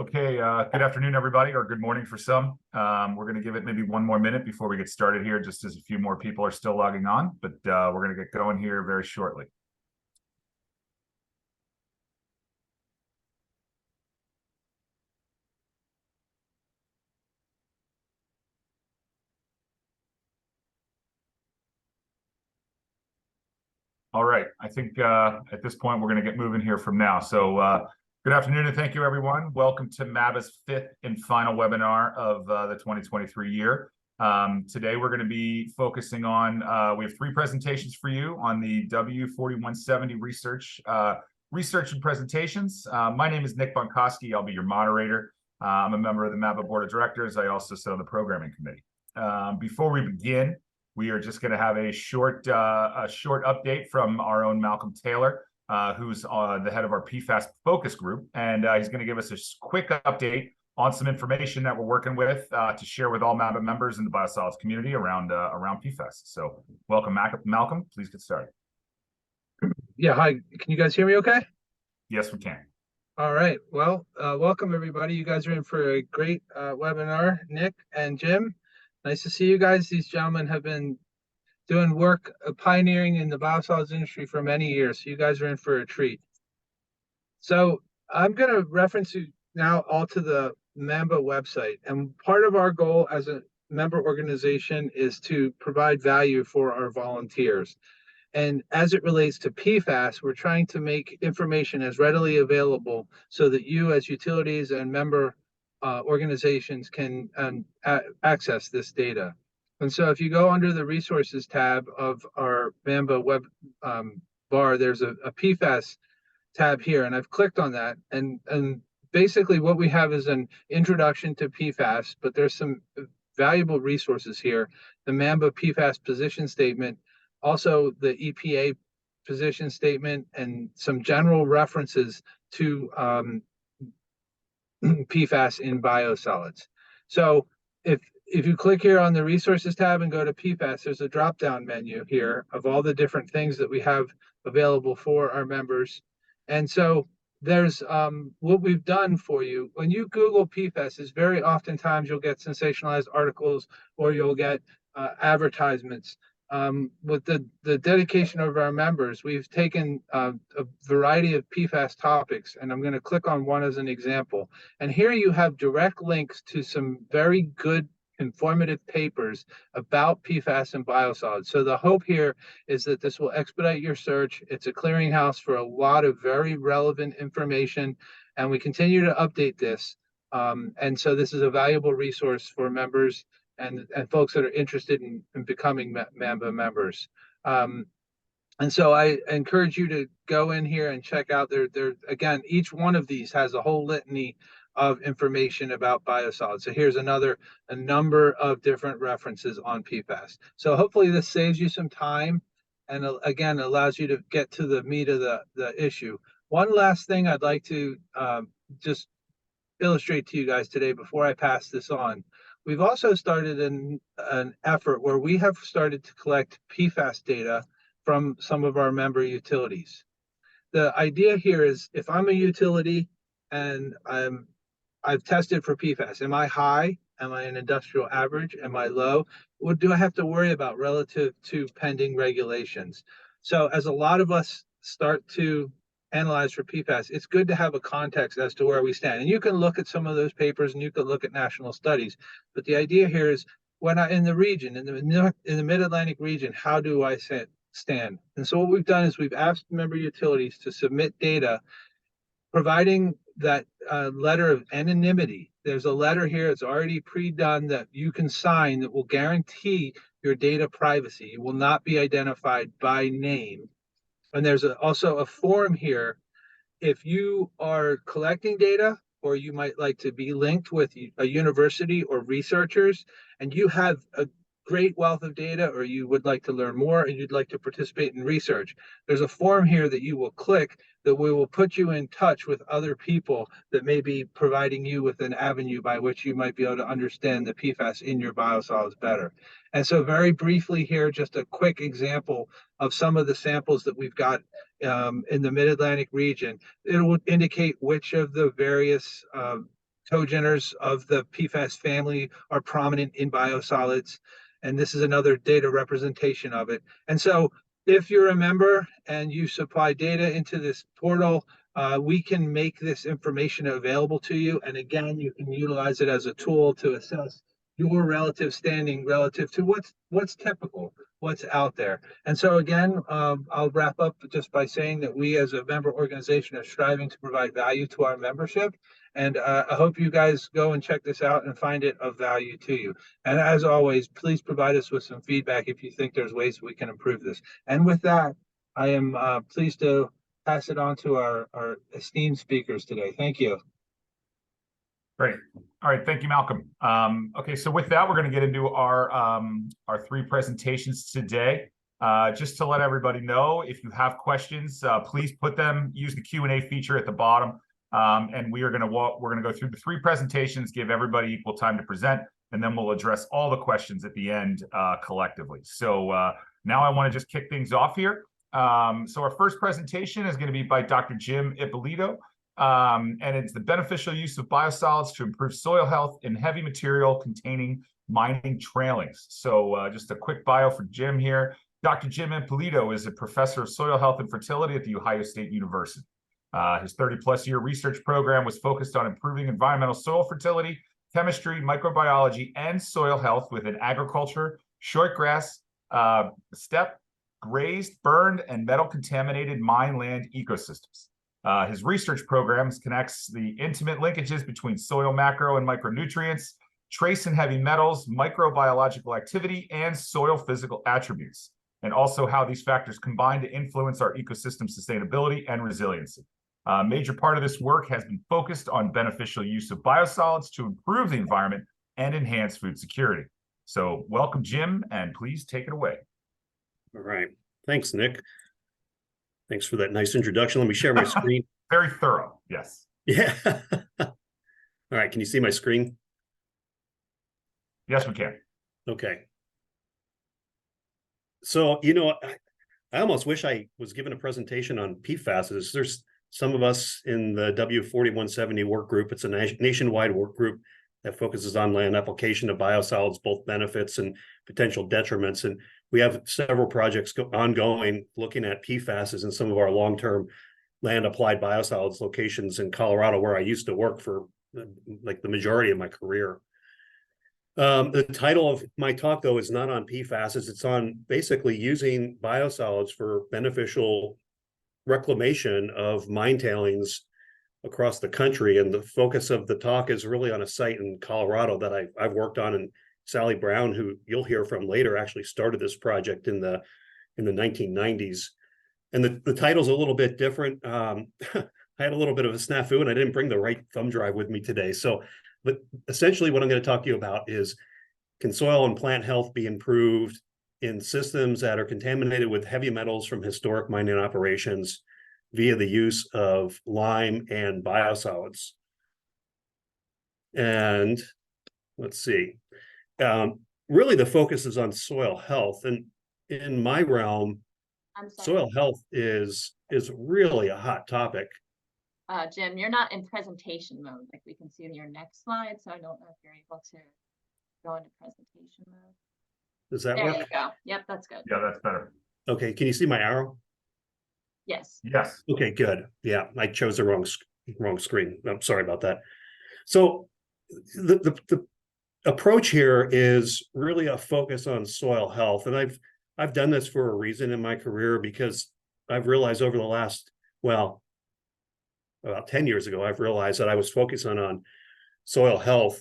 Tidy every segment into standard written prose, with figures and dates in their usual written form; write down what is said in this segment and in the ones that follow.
Okay, good afternoon, everybody, or good morning for some. We're going to give it maybe one more minute before we get started here, just as a few more people are still logging on, but we're going to get going here very shortly. All right, I think at this point, we're going to get moving here from now. So good afternoon and thank you, everyone. Welcome to MABA's fifth and final webinar of the 2023 year. Today, we're going to be focusing on, we have three presentations for you on the W-4170 research and presentations. My name is Nick Bonkoski. I'll be your moderator. I'm a member of the MABA Board of Directors. I also sit on the programming committee. Before we begin, we are just going to have a short update from our own Malcolm Taylor, who's the head of our PFAS focus group, and he's going to give us a quick update on some information that we're working with to share with all MABA members in the biosolids community around PFAS. So, welcome, Malcolm. Please get started. Yeah, hi. Can you guys hear me okay? Yes, we can. All right. Well, welcome, everybody. You guys are in for a great webinar, Nick and Jim. Nice to see you guys. These gentlemen have been doing work pioneering in the biosolids industry for many years. So you guys are in for a treat. So I'm going to reference you now all to the MABA website. And part of our goal as a member organization is to provide value for our volunteers. And as it relates to PFAS, we're trying to make information as readily available so that you as utilities and member organizations can access this data. And so if you go under the resources tab of our MABA web bar, there's a PFAS tab here, and I've clicked on that. And basically what we have is an introduction to PFAS, but there's some valuable resources here. The MABA PFAS position statement, also the EPA position statement, and some general references to PFAS in biosolids. So if you click here on the resources tab and go to PFAS, there's a drop-down menu here of all the different things that we have available for our members. And so there's what we've done for you. When you Google PFAS, is very oftentimes you'll get sensationalized articles or you'll get advertisements. With the dedication of our members, we've taken a variety of PFAS topics, and I'm going to click on one as an example. And here you have direct links to some very good informative papers about PFAS and biosolids. So the hope here is that this will expedite your search. It's a clearinghouse for a lot of very relevant information, and we continue to update this. And so this is a valuable resource for members and folks that are interested in becoming MABA members. And so I encourage you to go in here and check out there. Again, each one of these has a whole litany of information about biosolids. So here's a number of different references on PFAS. So hopefully this saves you some time and again allows you to get to the meat of the issue. One last thing I'd like to just illustrate to you guys today before I pass this on. We've also started an effort where we have started to collect PFAS data from some of our member utilities. The idea here is if I'm a utility and I've tested for PFAS, am I high? Am I an industrial average? Am I low? What do I have to worry about relative to pending regulations? So as a lot of us start to analyze for PFAS, it's good to have a context as to where we stand. And you can look at some of those papers and you can look at national studies. But the idea here is when in the region, in the Mid-Atlantic region, how do I stand? And so what we've done is we've asked member utilities to submit data, providing that letter of anonymity. There's a letter here, it's already pre-done that you can sign that will guarantee your data privacy. You will not be identified by name. And there's also a form here. If you are collecting data, or you might like to be linked with a university or researchers, and you have a great wealth of data, or you would like to learn more and you'd like to participate in research, there's a form here that you will click that we will put you in touch with other people that may be providing you with an avenue by which you might be able to understand the PFAS in your biosolids better. And so very briefly here, just a quick example of some of the samples that we've got in the Mid-Atlantic region. It will indicate which of the various cogeners of the PFAS family are prominent in biosolids, and this is another data representation of it. And so if you're a member and you supply data into this portal, we can make this information available to you. And again, you can utilize it as a tool to assess your relative standing relative to what's typical, what's out there. And so again, I'll wrap up just by saying that we as a member organization are striving to provide value to our membership. And I hope you guys go and check this out and find it of value to you. And as always, please provide us with some feedback if you think there's ways we can improve this. And with that, I am pleased to pass it on to our esteemed speakers today. Thank you. Great. All right. Thank you, Malcolm. Okay, so with that, we're going to get into our 3 presentations today. Just to let everybody know, if you have questions, please put them, use the Q&A feature at the bottom. And we're going to go through the 3 presentations, give everybody equal time to present, and then we'll address all the questions at the end collectively. So now I want to just kick things off here. So our first presentation is going to be by Dr. Jim Ippolito. And it's the beneficial use of biosolids to improve soil health in heavy material containing mining trailings. So just a quick bio for Jim here. Dr. Jim Ippolito is a professor of soil health and fertility at The Ohio State University. His 30-plus year research program was focused on improving environmental soil fertility, chemistry, microbiology, and soil health within agriculture, shortgrass, steppe, grazed, burned, and metal-contaminated mine land ecosystems. His research programs connects the intimate linkages between soil macro and micronutrients, trace and heavy metals, microbiological activity, and soil physical attributes, and also how these factors combine to influence our ecosystem sustainability and resiliency. A major part of this work has been focused on beneficial use of biosolids to improve the environment and enhance food security. So welcome, Jim, and please take it away. All right. Thanks, Nick. Thanks for that nice introduction. Let me share my screen. Very thorough, yes. Yeah. All right. Can you see my screen? Yes, we can. Okay. So, you know, I almost wish I was given a presentation on PFAS. There's some of us in the W-4170 work group. It's a nationwide work group that focuses on land application of biosolids, both benefits and potential detriments. And we have several projects ongoing looking at PFAS in some of our long-term land applied biosolids locations in Colorado, where I used to work for like the majority of my career. The title of my talk, though, is not on PFAS. It's on basically using biosolids for beneficial reclamation of mine tailings across the country. And the focus of the talk is really on a site in Colorado that I've worked on. And Sally Brown, who you'll hear from later, actually started this project in the 1990s. And the title's a little bit different. I had a little bit of a snafu and I didn't bring the right thumb drive with me today. But essentially what I'm going to talk to you about is, can soil and plant health be improved in systems that are contaminated with heavy metals from historic mining operations via the use of lime and biosolids? And let's see. Really, the focus is on soil health. And in my realm, soil health is really a hot topic. Jim, you're not in presentation mode like we can see in your next slide, so I don't know if you're able to go into presentation mode. Does that There work? you go. Yep, that's good. Yeah, that's better. Okay, can you see my arrow? Yes. Yes. Okay, good. Yeah, I chose the wrong screen. I'm sorry about that. So the approach here is really a focus on soil health, and I've done this for a reason in my career, because I've realized over the last, well, about 10 years ago, I've realized that I was focusing on soil health.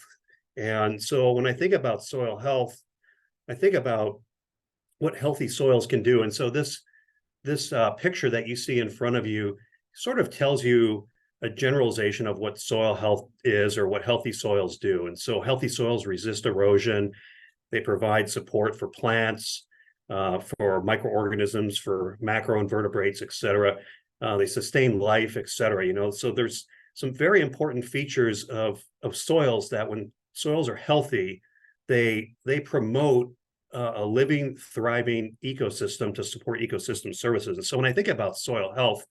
And so when I think about soil health, I think about what healthy soils can do. And so this picture that you see in front of you sort of tells you a generalization of what soil health is, or what healthy soils do. And so healthy soils resist erosion. They provide support for plants, for microorganisms, for macroinvertebrates, et cetera. They sustain life, et cetera. You know, so there's some very important features of soils that, when soils are healthy, they promote a living, thriving ecosystem to support ecosystem services. And so when I think about soil health,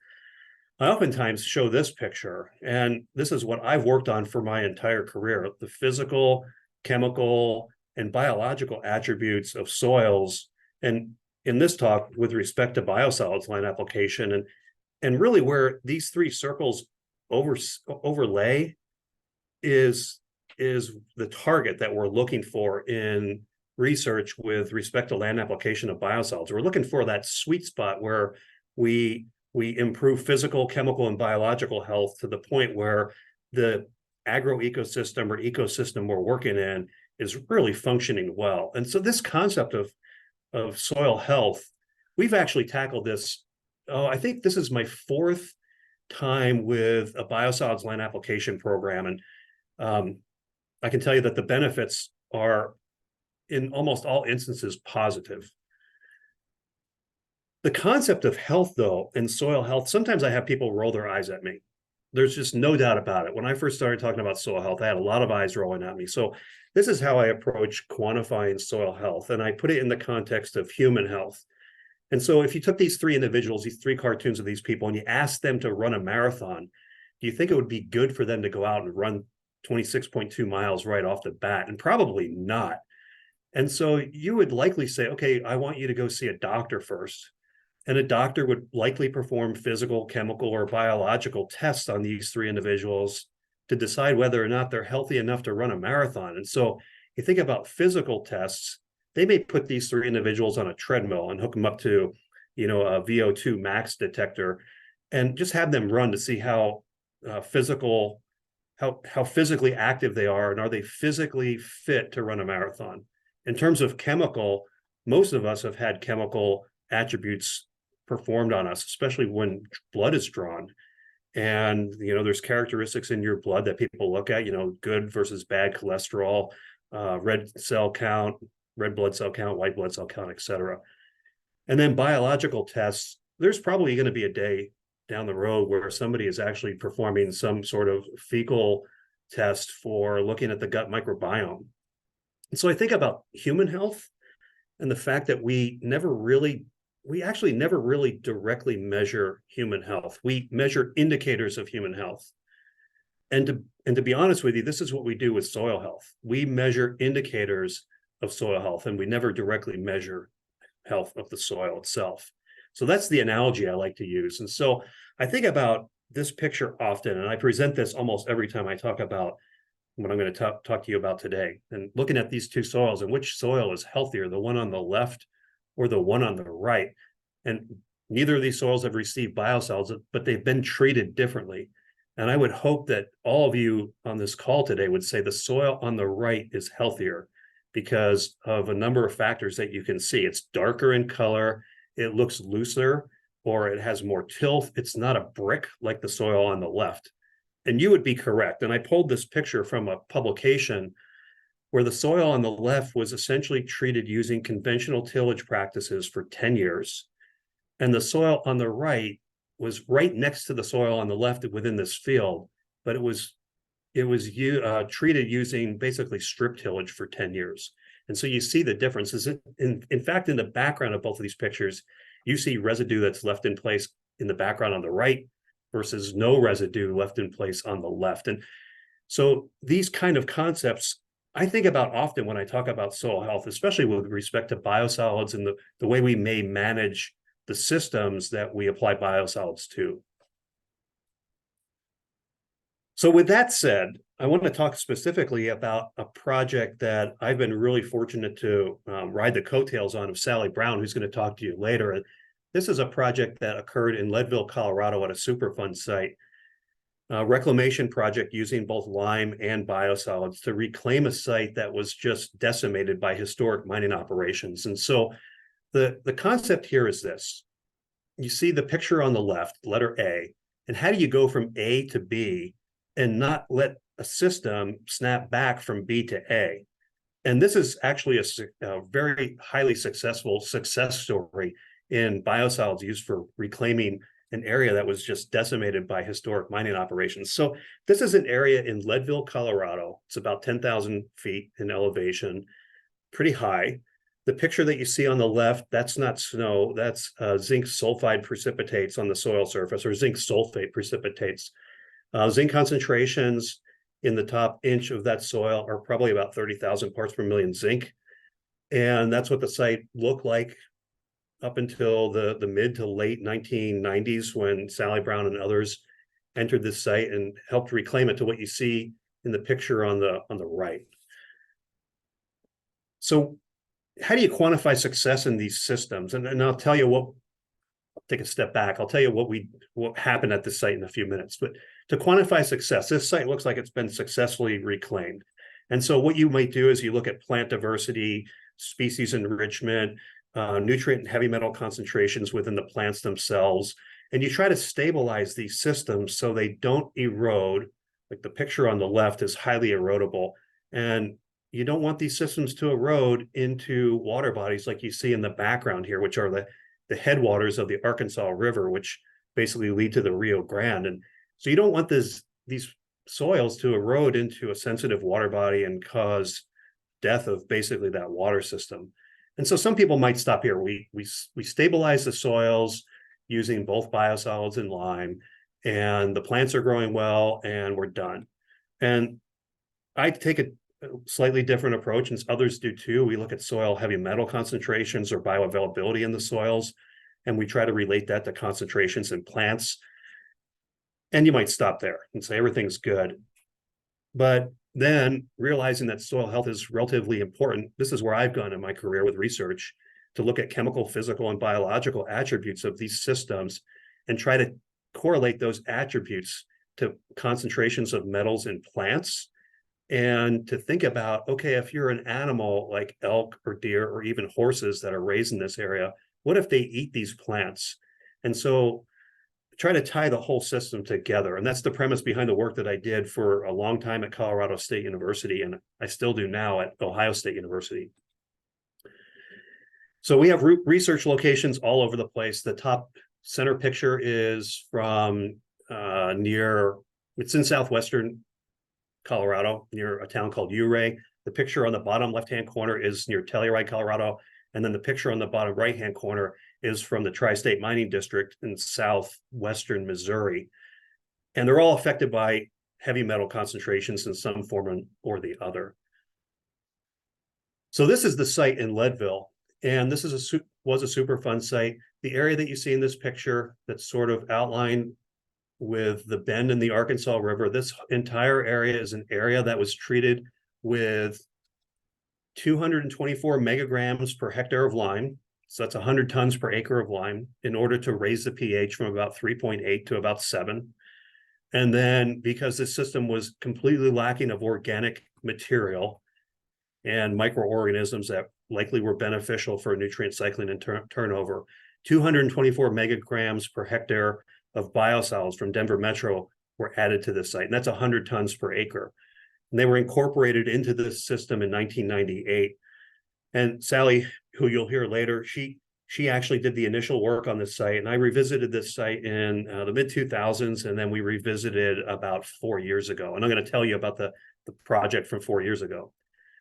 I oftentimes show this picture, and this is what I've worked on for my entire career, the physical, chemical, and biological attributes of soils. And in this talk, with respect to biosolids line application, and really where these three circles overlay is the target that we're looking for in research with respect to land application of biosolids. We're looking for that sweet spot where we improve physical, chemical, and biological health to the point where the agroecosystem or ecosystem we're working in is really functioning well. And so this concept of soil health, we've actually tackled this. Oh, I think this is my fourth time with a biosolids land application program. And I can tell you that the benefits are in almost all instances positive. The concept of health, though, and soil health, sometimes I have people roll their eyes at me. There's just no doubt about it. When I first started talking about soil health, I had a lot of eyes rolling at me. So this is how I approach quantifying soil health, and I put it in the context of human health. And so if you took these three individuals, these three cartoons of these people, and you asked them to run a marathon, do you think it would be good for them to go out and run 26.2 miles right off the bat? And probably not. And so you would likely say, okay, I want you to go see a doctor first. And a doctor would likely perform physical, chemical, or biological tests on these three individuals to decide whether or not they're healthy enough to run a marathon. And so you think about physical tests, they may put these three individuals on a treadmill and hook them up to, a VO2 max detector and just have them run to see how physically active they are, and are they physically fit to run a marathon. In terms of chemical, most of us have had chemical attributes performed on us, especially when blood is drawn. And, there's characteristics in your blood that people look at, good versus bad cholesterol, red blood cell count, white blood cell count, et cetera. And then biological tests, there's probably going to be a day down the road where somebody is actually performing some sort of fecal test for looking at the gut microbiome. And so I think about human health and the fact that we actually never really directly measure human health. We measure indicators of human health. And to be honest with you, this is what we do with soil health. We measure indicators of soil health, and we never directly measure health of the soil itself. So that's the analogy I like to use. And so I think about this picture often, and I present this almost every time I talk about what I'm going to talk to you about today, and looking at these two soils and which soil is healthier, the one on the left or the one on the right. And neither of these soils have received biosolids, but they've been treated differently. And I would hope that all of you on this call today would say the soil on the right is healthier because of a number of factors that you can see. It's darker in color, it looks looser, or it has more tilth. It's not a brick like the soil on the left. And you would be correct. And I pulled this picture from a publication where the soil on the left was essentially treated using conventional tillage practices for 10 years. And the soil on the right was right next to the soil on the left within this field, but it was treated using basically strip tillage for 10 years. And so you see the differences. In fact, in the background of both of these pictures, you see residue that's left in place in the background on the right versus no residue left in place on the left. And so these kind of concepts I think about often when I talk about soil health, especially with respect to biosolids and the way we may manage the systems that we apply biosolids to. So with that said, I want to talk specifically about a project that I've been really fortunate to ride the coattails on of Sally Brown, who's going to talk to you later. This is a project that occurred in Leadville, Colorado at a Superfund site, a reclamation project using both lime and biosolids to reclaim a site that was just decimated by historic mining operations. And so the concept here is this. You see the picture on the left, letter A, and how do you go from A to B and not let a system snap back from B to A? And this is actually a very highly successful success story in biosolids used for reclaiming an area that was just decimated by historic mining operations. So this is an area in Leadville, Colorado. It's about 10,000 feet in elevation, pretty high. The picture that you see on the left, that's not snow, that's zinc sulfide precipitates on the soil surface, or zinc sulfate precipitates. Zinc concentrations in the top inch of that soil are probably about 30,000 parts per million zinc. And that's what the site looked like up until the mid to late 1990s, when Sally Brown and others entered this site and helped reclaim it to what you see in the picture on the right. So how do you quantify success in these systems? And I'll tell you what, take a step back. I'll tell you what happened at this site in a few minutes. But to quantify success, this site looks like it's been successfully reclaimed. And so what you might do is you look at plant diversity, species enrichment, nutrient and heavy metal concentrations within the plants themselves, and you try to stabilize these systems so they don't erode. Like the picture on the left is highly erodible, and you don't want these systems to erode into water bodies like you see in the background here, which are the headwaters of the Arkansas River, which basically lead to the Rio Grande. And so you don't want these soils to erode into a sensitive water body and cause death of basically that water system. And so some people might stop here. We stabilize the soils using both biosolids and lime, and the plants are growing well, and we're done. And I take a slightly different approach, and others do too. We look at soil heavy metal concentrations or bioavailability in the soils, and we try to relate that to concentrations in plants. And you might stop there and say everything's good. But then realizing that soil health is relatively important, this is where I've gone in my career with research, to look at chemical, physical, and biological attributes of these systems and try to correlate those attributes to concentrations of metals in plants, and to think about, okay, if you're an animal like elk or deer or even horses that are raised in this area, what if they eat these plants? And so try to tie the whole system together. And that's the premise behind the work that I did for a long time at Colorado State University, and I still do now at Ohio State University. So we have research locations all over the place. The top center picture is from it's in southwestern Colorado, near a town called Ouray. The picture on the bottom left-hand corner is near Telluride, Colorado. And then the picture on the bottom right-hand corner is from the Tri-State Mining District in southwestern Missouri. And they're all affected by heavy metal concentrations in some form or the other. So this is the site in Leadville, and this is was a Superfund site. The area that you see in this picture that's sort of outlined with the bend in the Arkansas River, this entire area is an area that was treated with 224 megagrams per hectare of lime. So that's 100 tons per acre of lime, in order to raise the pH from about 3.8 to about 7. And then because this system was completely lacking of organic material and microorganisms that likely were beneficial for nutrient cycling and turnover, 224 megagrams per hectare of biosolids from Denver Metro were added to this site. And that's 100 tons per acre. And they were incorporated into this system in 1998. And Sally, who you'll hear later, she actually did the initial work on this site. And I revisited this site in the mid-2000s, and then we revisited about 4 years ago. And I'm going to tell you about the project from 4 years ago.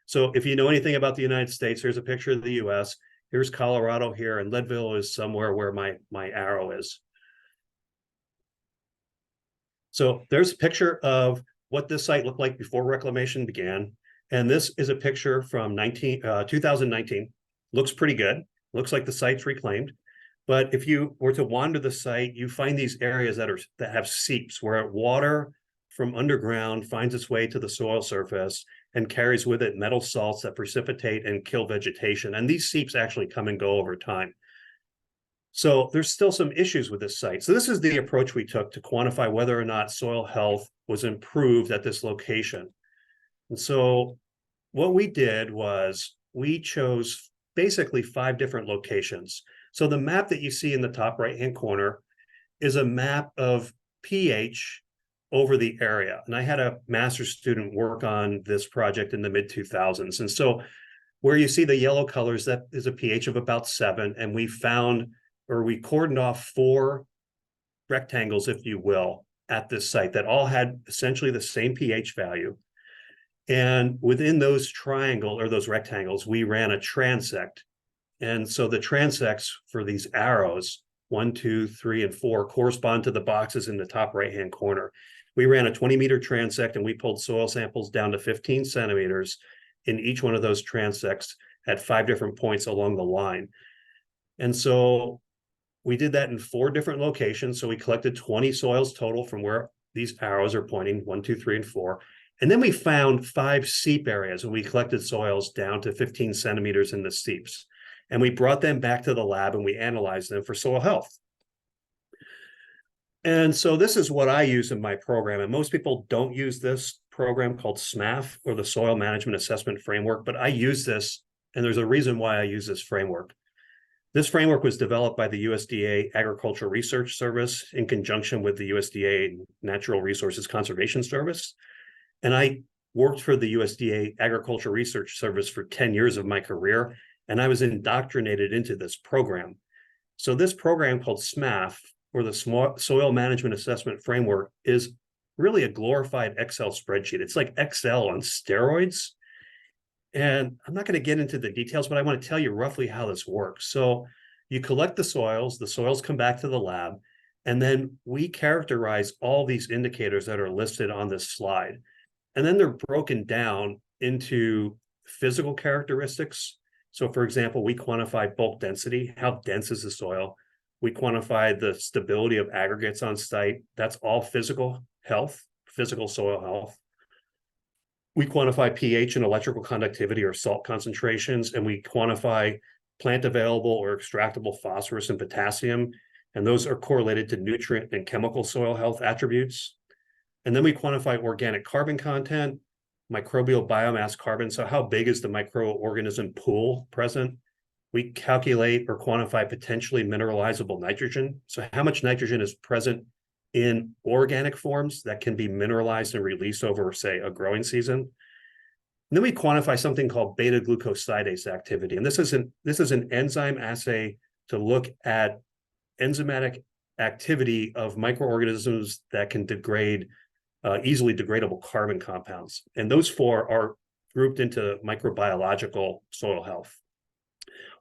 So if you know anything about the United States, here's a picture of the US. Here's Colorado here, and Leadville is somewhere where my arrow is. So there's a picture of what this site looked like before reclamation began. And this is a picture from 2019. Looks pretty good. Looks like the site's reclaimed. But if you were to wander the site, you find these areas that have seeps, where water from underground finds its way to the soil surface and carries with it metal salts that precipitate and kill vegetation. And these seeps actually come and go over time. So there's still some issues with this site. So this is the approach we took to quantify whether or not soil health was improved at this location. And so what we did was we chose basically 5 different locations. So the map that you see in the top right-hand corner is a map of pH over the area. And I had a master's student work on this project in the mid-2000s. And so where you see the yellow colors, that is a pH of about 7. And we found, or we cordoned off 4 rectangles, if you will, at this site that all had essentially the same pH value. And within those those rectangles, we ran a transect And so the transects for these arrows, 1, 2, 3, and 4, correspond to the boxes in the top right-hand corner. We ran a 20-meter transect and we pulled soil samples down to 15 centimeters in each one of those transects at 5 different points along the line. And so we did that in 4 different locations. So we collected 20 soils total from where these arrows are pointing, 1, 2, 3, and 4. And then we found 5 seep areas and we collected soils down to 15 centimeters in the seeps. And we brought them back to the lab and we analyzed them for soil health. And so this is what I use in my program. And most people don't use this program called SMAF, or the Soil Management Assessment Framework, but I use this, and there's a reason why I use this framework. This framework was developed by the USDA Agricultural Research Service in conjunction with the USDA Natural Resources Conservation Service. And I worked for the USDA Agricultural Research Service for 10 years of my career, and I was indoctrinated into this program. So this program called SMAF, or the Soil Management Assessment Framework, is really a glorified Excel spreadsheet. It's like Excel on steroids. And I'm not going to get into the details, but I want to tell you roughly how this works. So you collect the soils come back to the lab, and then we characterize all these indicators that are listed on this slide. And then they're broken down into physical characteristics. So for example, we quantify bulk density. How dense is the soil? We quantify the stability of aggregates on site. That's all physical health, physical soil health. We quantify pH and electrical conductivity, or salt concentrations, and we quantify plant available or extractable phosphorus and potassium, and those are correlated to nutrient and chemical soil health attributes. And then we quantify organic carbon content, microbial biomass carbon, so how big is the microorganism pool present? We calculate or quantify potentially mineralizable nitrogen, so how much nitrogen is present in organic forms that can be mineralized and released over, say, a growing season. And then we quantify something called beta-glucosidase activity. And this is an enzyme assay to look at enzymatic activity of microorganisms that can degrade easily degradable carbon compounds. And those 4 are grouped into microbiological soil health.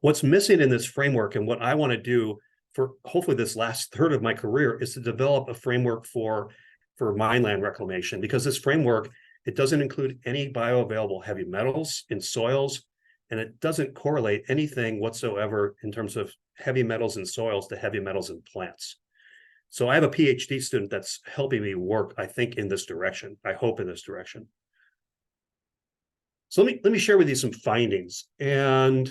What's missing in this framework, and what I want to do for hopefully this last third of my career, is to develop a framework for mineland reclamation, because this framework, it doesn't include any bioavailable heavy metals in soils, and it doesn't correlate anything whatsoever in terms of heavy metals in soils to heavy metals in plants. So I have a PhD student that's helping me work, I think, in this direction. I hope in this direction. So let me share with you some findings. And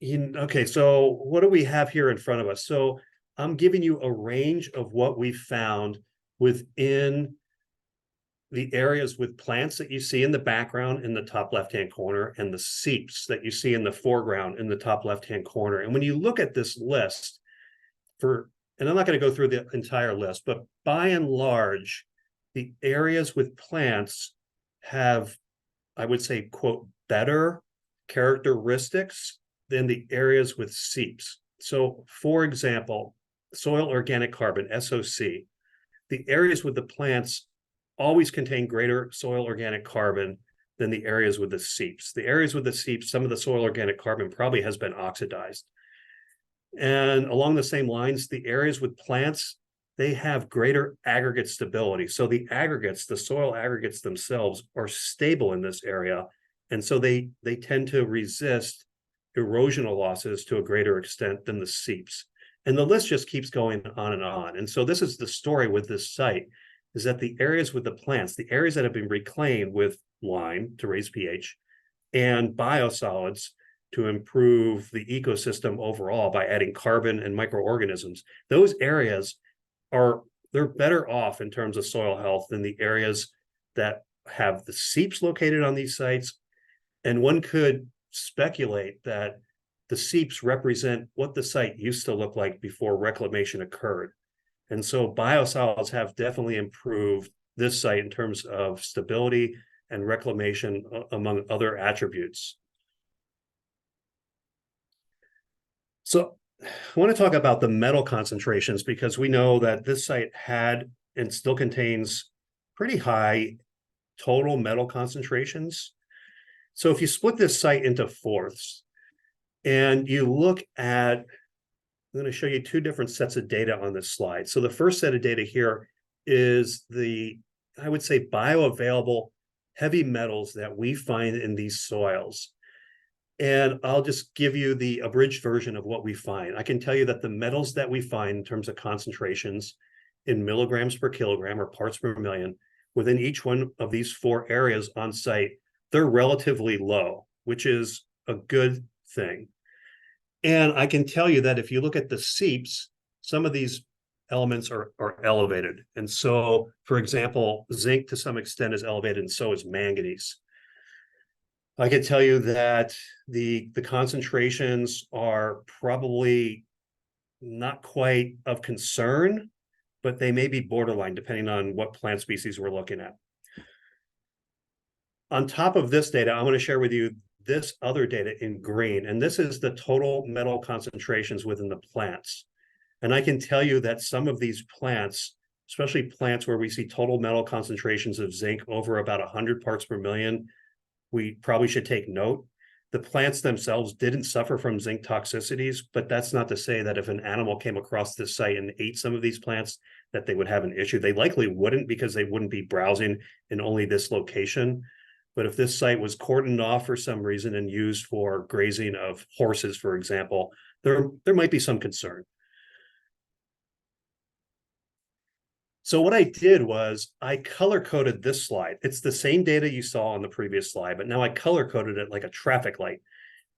okay, so what do we have here in front of us? So I'm giving you a range of what we found within the areas with plants that you see in the background in the top left-hand corner, and the seeps that you see in the foreground in the top left-hand corner. And when you look at this list, and I'm not going to go through the entire list, but by and large, the areas with plants have, I would say, quote, better characteristics than the areas with seeps. So for example, soil organic carbon, SOC, the areas with the plants always contain greater soil organic carbon than the areas with the seeps. The areas with the seeps, some of the soil organic carbon probably has been oxidized. And along the same lines, the areas with plants, they have greater aggregate stability. So the aggregates, the soil aggregates themselves, are stable in this area. And so they tend to resist erosional losses to a greater extent than the seeps. And the list just keeps going on and on. And so this is the story with this site, is that the areas with the plants, the areas that have been reclaimed with lime to raise pH and biosolids to improve the ecosystem overall by adding carbon and microorganisms, those areas they're better off in terms of soil health than the areas that have the seeps located on these sites. And one could speculate that the seeps represent what the site used to look like before reclamation occurred. And so biosolids have definitely improved this site in terms of stability and reclamation, among other attributes. So I want to talk about the metal concentrations, because we know that this site had and still contains pretty high total metal concentrations. So if you split this site into fourths, And you look at, I'm going to show you two different sets of data on this slide. So the first set of data here is the, I would say, bioavailable heavy metals that we find in these soils. And I'll just give you the abridged version of what we find. I can tell you that the metals that we find in terms of concentrations in milligrams per kilogram or parts per million within each one of these 4 areas on site, they're relatively low, which is a good thing. And I can tell you that if you look at the seeps, some of these elements are elevated. And so, for example, zinc to some extent is elevated, and so is manganese. I can tell you that the concentrations are probably not quite of concern, but they may be borderline depending on what plant species we're looking at. On top of this data, I'm going to share with you this other data in green, and this is the total metal concentrations within the plants. And I can tell you that some of these plants, especially plants where we see total metal concentrations of zinc over about 100 parts per million, we probably should take note. The plants themselves didn't suffer from zinc toxicities, but that's not to say that if an animal came across this site and ate some of these plants, that they would have an issue. They likely wouldn't, because they wouldn't be browsing in only this location. But if this site was cordoned off for some reason and used for grazing of horses, for example, there might be some concern. So what I did was I color-coded this slide. It's the same data you saw on the previous slide, but now I color-coded it like a traffic light.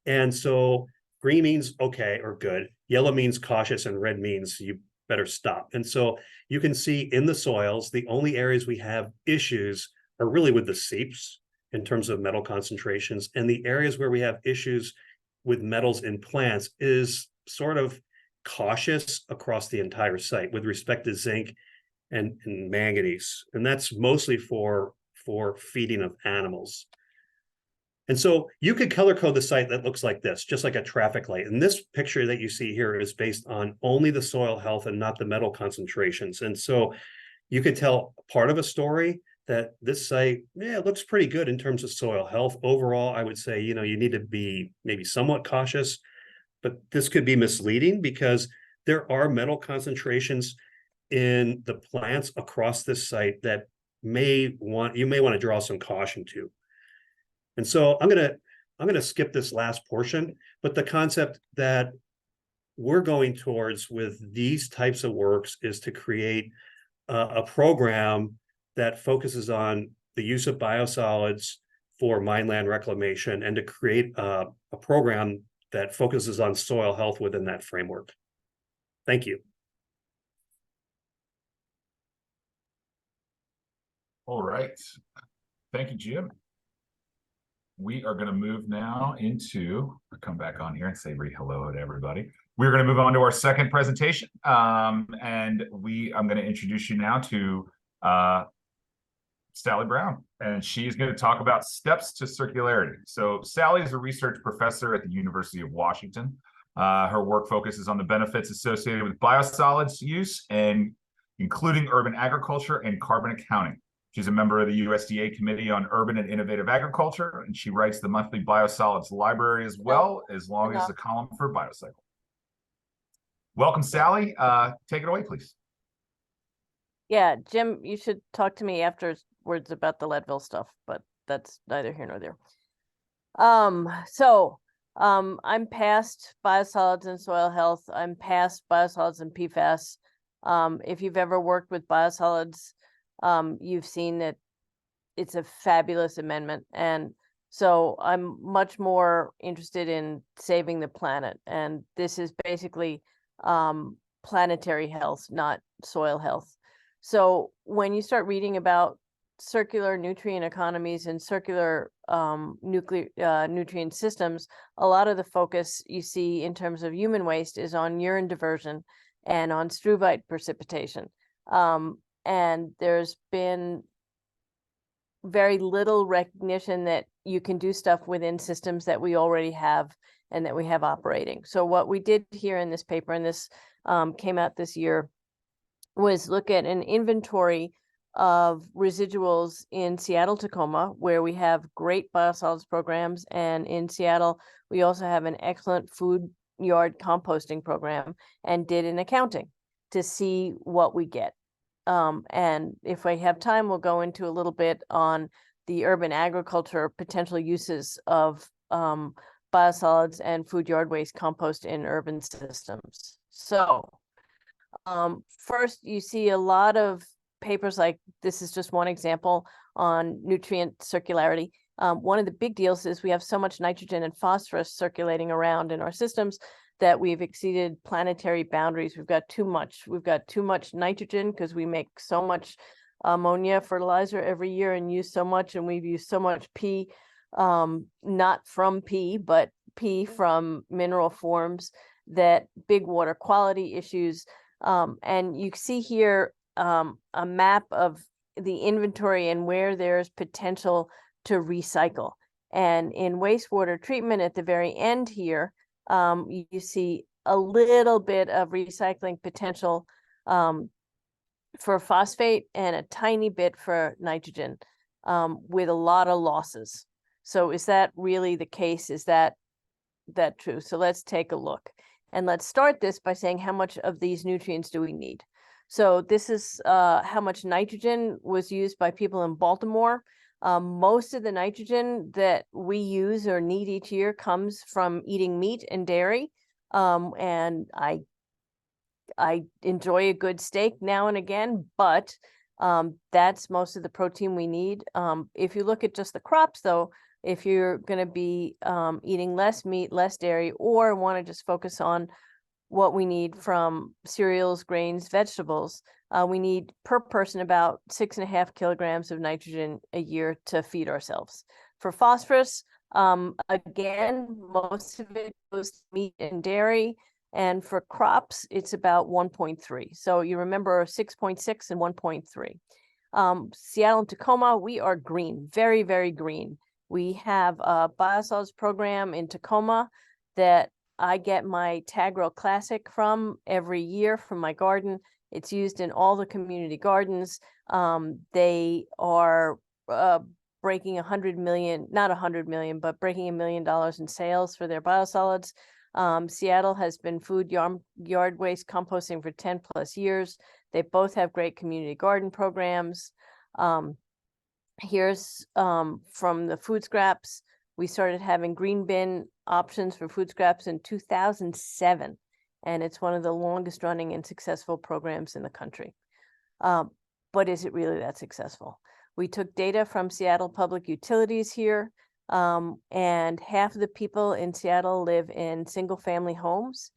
And so green means okay or good, yellow means cautious, and red means you better stop. And so you can see in the soils, the only areas we have issues are really with the seeps in terms of metal concentrations. And the areas where we have issues with metals in plants is sort of cautious across the entire site with respect to zinc and manganese. And that's mostly for feeding of animals. And so you could color code the site that looks like this, just like a traffic light. And this picture that you see here is based on only the soil health and not the metal concentrations. And so you could tell part of a story that this site, yeah, it looks pretty good in terms of soil health. Overall, I would say, you need to be maybe somewhat cautious, but this could be misleading because there are metal concentrations in the plants across this site that you may want to draw some caution to. And so I'm gonna skip this last portion, but the concept that we're going towards with these types of works is to create a program that focuses on the use of biosolids for mine land reclamation and to create a program that focuses on soil health within that framework. Thank you. All right. Thank you, Jim. We are going to move now into, I'll come back on here and say hello to everybody. We're going to move on to our second presentation. I'm going to introduce you now to Sally Brown, and she's going to talk about steps to circularity. So Sally is a research professor at the University of Washington. Her work focuses on the benefits associated with biosolids use, and including urban agriculture and carbon accounting. She's a member of the USDA Committee on Urban and Innovative Agriculture, and she writes the monthly Biosolids Library as well, as long as a column for Biocycle. Welcome, Sally. Take it away, please. Yeah, Jim, you should talk to me afterwards about the Leadville stuff, but that's neither here nor there. I'm past biosolids and soil health. I'm past biosolids and PFAS. If you've ever worked with biosolids, you've seen that it's a fabulous amendment. And so I'm much more interested in saving the planet. And this is basically planetary health, not soil health. So when you start reading about circular nutrient economies and circular nutrient systems, a lot of the focus you see in terms of human waste is on urine diversion and on struvite precipitation. And there's been very little recognition that you can do stuff within systems that we already have and that we have operating. So what we did here in this paper, and this came out this year, was look at an inventory of residuals in Seattle, Tacoma, where we have great biosolids programs. And in Seattle, we also have an excellent food yard composting program, and did an accounting to see what we get. And if we have time, we'll go into a little bit on the urban agriculture potential uses of biosolids and food yard waste compost in urban systems. So first, you see a lot of papers, like this is just one example on nutrient circularity. One of the big deals is we have so much nitrogen and phosphorus circulating around in our systems that we've exceeded planetary boundaries. We've got too much. We've got too much nitrogen because we make so much ammonia fertilizer every year and use so much, and we've used so much P, not from P, but P from mineral forms, that big water quality issues. And you see here a map of the inventory and where there's potential to recycle. And in wastewater treatment at the very end here, you see a little bit of recycling potential for phosphate and a tiny bit for nitrogen, with a lot of losses. So is that really the case? Is that true? So let's take a look. And let's start this by saying, how much of these nutrients do we need? So this is how much nitrogen was used by people in Baltimore. Most of the nitrogen that we use or need each year comes from eating meat and dairy. And I enjoy a good steak now and again, but that's most of the protein we need. If you look at just the crops, though, if you're going to be eating less meat, less dairy, or want to just focus on what we need from cereals, grains, vegetables, we need per person about 6.5 kilograms of nitrogen a year to feed ourselves. For phosphorus, again, most of it goes to meat and dairy. And for crops, it's about 1.3. So you remember 6.6 and 1.3. Seattle and Tacoma, we are green, very, very green. We have a biosolids program in Tacoma that I get my Tagro Classic from every year from my garden. It's used in all the community gardens. They are breaking 100 million, not 100 million, but breaking $1 million in sales for their biosolids. Seattle has been food yard waste composting for 10 plus years. They both have great community garden programs. Here's from the food scraps. We started having green bin options for food scraps in 2007, and it's one of the longest running and successful programs in the country. But is it really that successful? We took data from Seattle Public Utilities here, and half of the people in Seattle live in single family homes,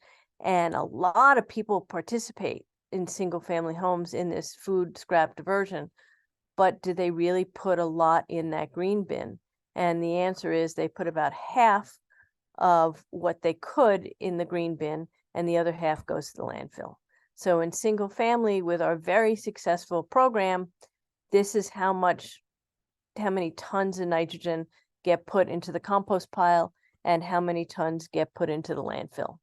and a lot of people participate in single family homes in this food scrap diversion. But do they really put a lot in that green bin? And the answer is they put about half of what they could in the green bin, and the other half goes to the landfill. So in single family, with our very successful program, this is how many tons of nitrogen get put into the compost pile and how many tons get put into the landfill.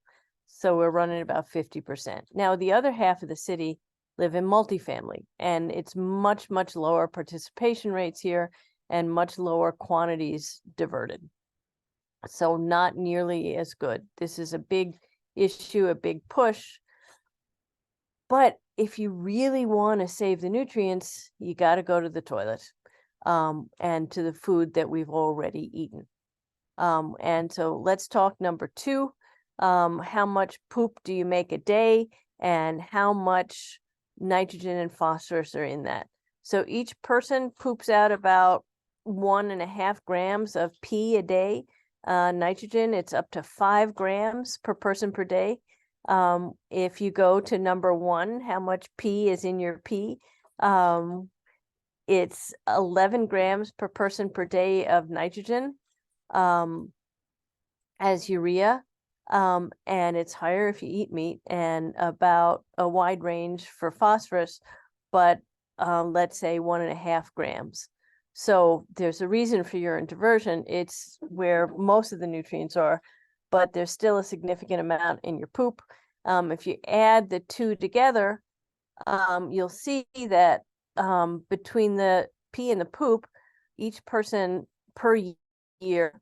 So we're running about 50%. Now, the other half of the city live in multifamily, and it's much, much lower participation rates here and much lower quantities diverted. So not nearly as good. This is a big issue, a big push. But if you really want to save the nutrients, you got to go to the toilet and to the food that we've already eaten. And so let's talk number 2. How much poop do you make a day, and how much nitrogen and phosphorus are in that? So each person poops out about 1.5 grams of pee a day. Nitrogen, it's up to 5 grams per person per day. If you go to number 1, how much pee is in your pee? It's 11 grams per person per day of nitrogen as urea. And it's higher if you eat meat, and about a wide range for phosphorus, but let's say 1.5 grams. So there's a reason for urine diversion. It's where most of the nutrients are, but there's still a significant amount in your poop. If you add the two together, you'll see that between the pee and the poop, each person per year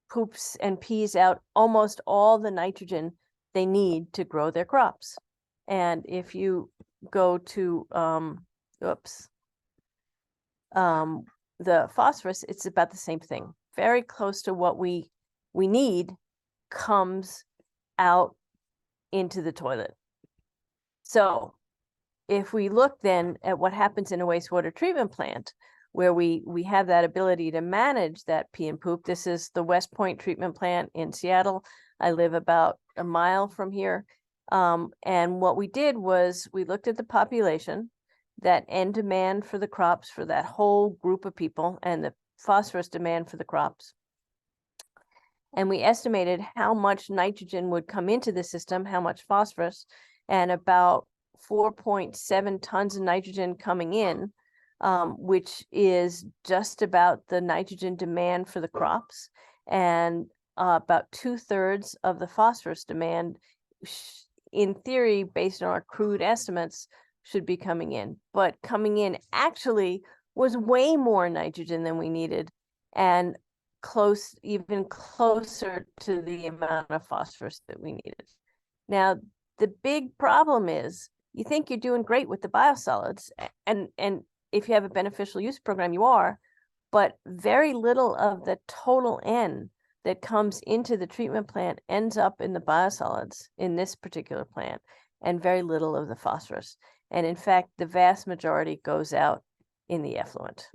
poops and pees out almost all the nitrogen they need to grow their crops. And if you go to the phosphorus, it's about the same thing. Very close to what we need comes out into the toilet. So if we look then at what happens in a wastewater treatment plant, where we have that ability to manage that pee and poop. This is the West Point treatment plant in Seattle. I live about a mile from here. And what we did was we looked at the population, that end demand for the crops for that whole group of people, and the phosphorus demand for the crops. And we estimated how much nitrogen would come into the system, how much phosphorus, and about 4.7 tons of nitrogen coming in, which is just about the nitrogen demand for the crops, and about 2/3 of the phosphorus demand, in theory, based on our crude estimates, should be coming in. But coming in actually was way more nitrogen than we needed, and even closer to the amount of phosphorus that we needed. Now, the big problem is, you think you're doing great with the biosolids, and if you have a beneficial use program, you are, but very little of the total N that comes into the treatment plant ends up in the biosolids in this particular plant, and very little of the phosphorus. And in fact, the vast majority goes out in the effluent.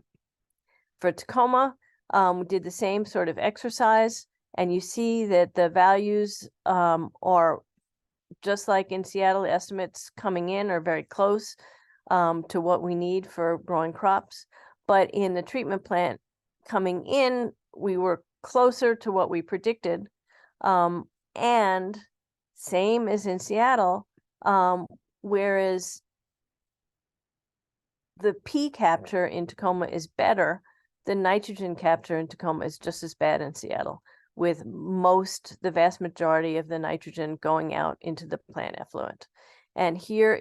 For Tacoma, we did the same sort of exercise, and you see that the values are just like in Seattle. Estimates coming in are very close to what we need for growing crops. But in the treatment plant coming in, we were closer to what we predicted. And same as in Seattle, whereas the P capture in Tacoma is better, the nitrogen capture in Tacoma is just as bad in Seattle, with the vast majority of the nitrogen going out into the plant effluent. And here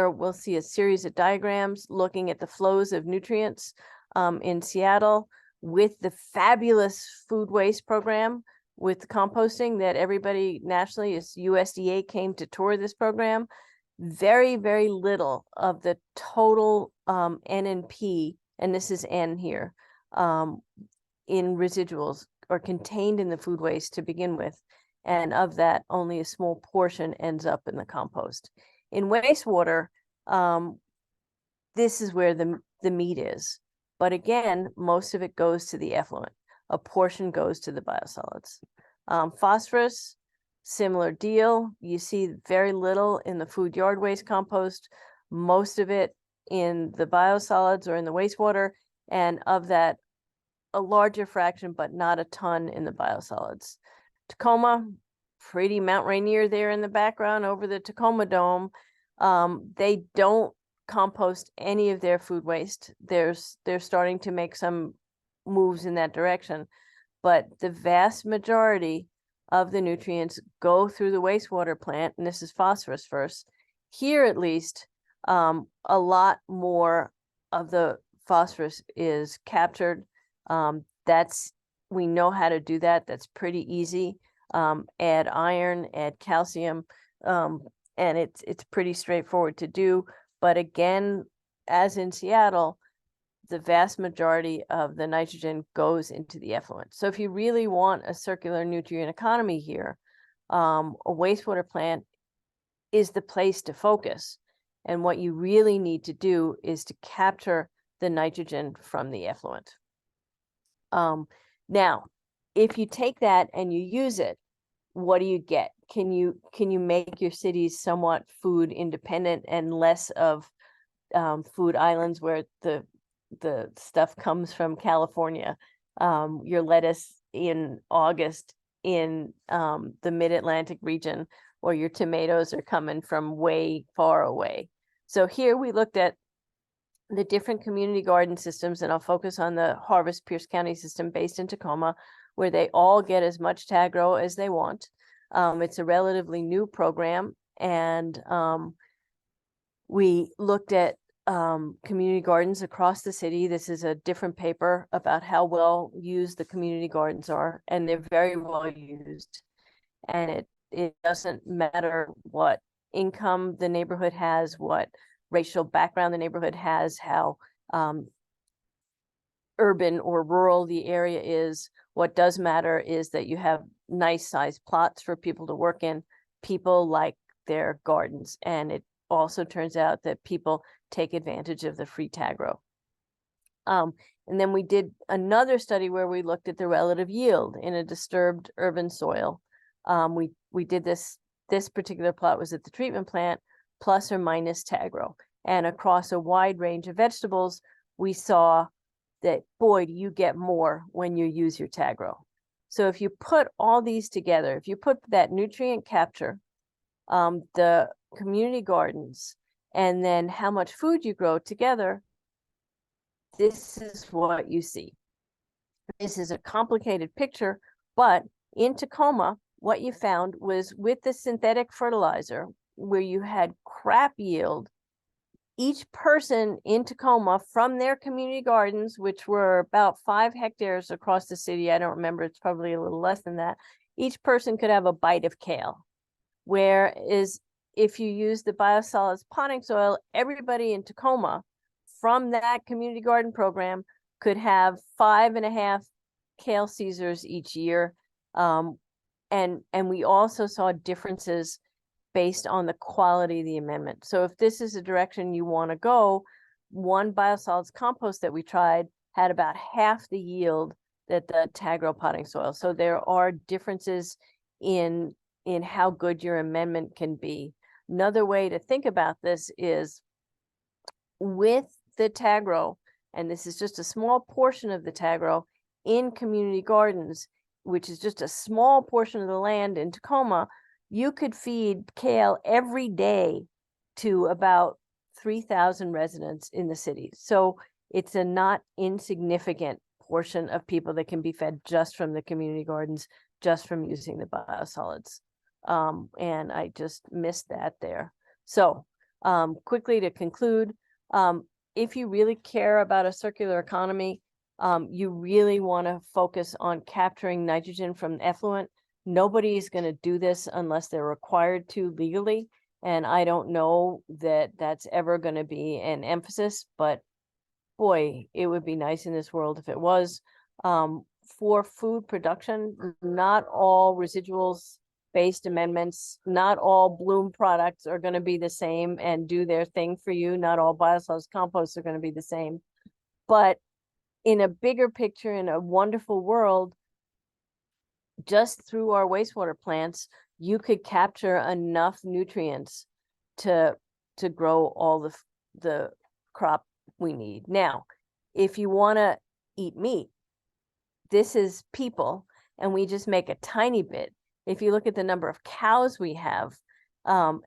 we'll see a series of diagrams looking at the flows of nutrients in Seattle, with the fabulous food waste program with composting that everybody nationally, is USDA came to tour this program. Very, very little of the total N and P, and this is N here, in residuals are contained in the food waste to begin with. And of that, only a small portion ends up in the compost. In wastewater, this is where the meat is. But again, most of it goes to the effluent. A portion goes to the biosolids. Phosphorus, similar deal. You see very little in the food yard waste compost, most of it in the biosolids or in the wastewater, and of that, a larger fraction, but not a ton in the biosolids. Tacoma, pretty Mount Rainier there in the background over the Tacoma Dome. They don't compost any of their food waste. They're starting to make some moves in that direction, but the vast majority of the nutrients go through the wastewater plant, and this is phosphorus first. Here, at least, a lot more of the phosphorus is captured. We know how to do that. That's pretty easy. Add iron, add calcium, and it's pretty straightforward to do. But again, as in Seattle, the vast majority of the nitrogen goes into the effluent. So if you really want a circular nutrient economy here, a wastewater plant is the place to focus. And what you really need to do is to capture the nitrogen from the effluent. Now, if you take that and you use it, what do you get? Can you make your cities somewhat food independent and less of food islands where the stuff comes from California? Your lettuce in August in the mid-Atlantic region, or your tomatoes are coming from way far away. So here we looked at the different community garden systems, and I'll focus on the Harvest Pierce County system based in Tacoma, where they all get as much tag grow as they want. It's a relatively new program, and We looked at community gardens across the city. This is a different paper about how well used the community gardens are, and they're very well used. And it doesn't matter what income the neighborhood has, what racial background the neighborhood has, how urban or rural the area is. What does matter is that you have nice sized plots for people to work in. People like their gardens, and it also turns out that people take advantage of the free tag row. And then we did another study where we looked at the relative yield in a disturbed urban soil. We did this particular plot was at the treatment plant, plus or minus tag row. And across a wide range of vegetables, we saw that, boy, do you get more when you use your tag row. So if you put all these together, if you put that nutrient capture, the community gardens, and then how much food you grow together, this is what you see. This is a complicated picture, but in Tacoma, what you found was with the synthetic fertilizer, where you had crap yield, each person in Tacoma from their community gardens, which were about 5 hectares across the city, I don't remember, it's probably a little less than that, each person could have a bite of kale. Whereas if you use the biosolids potting soil, everybody in Tacoma from that community garden program could have 5.5 kale Caesars each year. And we also saw differences based on the quality of the amendment. So if this is a direction you want to go, one biosolids compost that we tried had about half the yield that the tag row potting soil. So there are differences in how good your amendment can be. Another way to think about this is with the tag row, and this is just a small portion of the tag row in community gardens, which is just a small portion of the land in Tacoma, you could feed kale every day to about 3,000 residents in the city. So it's a not insignificant portion of people that can be fed just from the community gardens, just from using the biosolids. And I just missed that there. So quickly to conclude, if you really care about a circular economy, you really want to focus on capturing nitrogen from effluent. Nobody's going to do this unless they're required to legally. And I don't know that that's ever going to be an emphasis, but boy, it would be nice in this world if it was. For food production, not all residuals based amendments, not all Bloom products are going to be the same and do their thing for you. Not all biosolids composts are going to be the same. But in a bigger picture, in a wonderful world, just through our wastewater plants, you could capture enough nutrients to grow all the crop we need. Now, if you want to eat meat, this is people, and we just make a tiny bit. If you look at the number of cows we have, and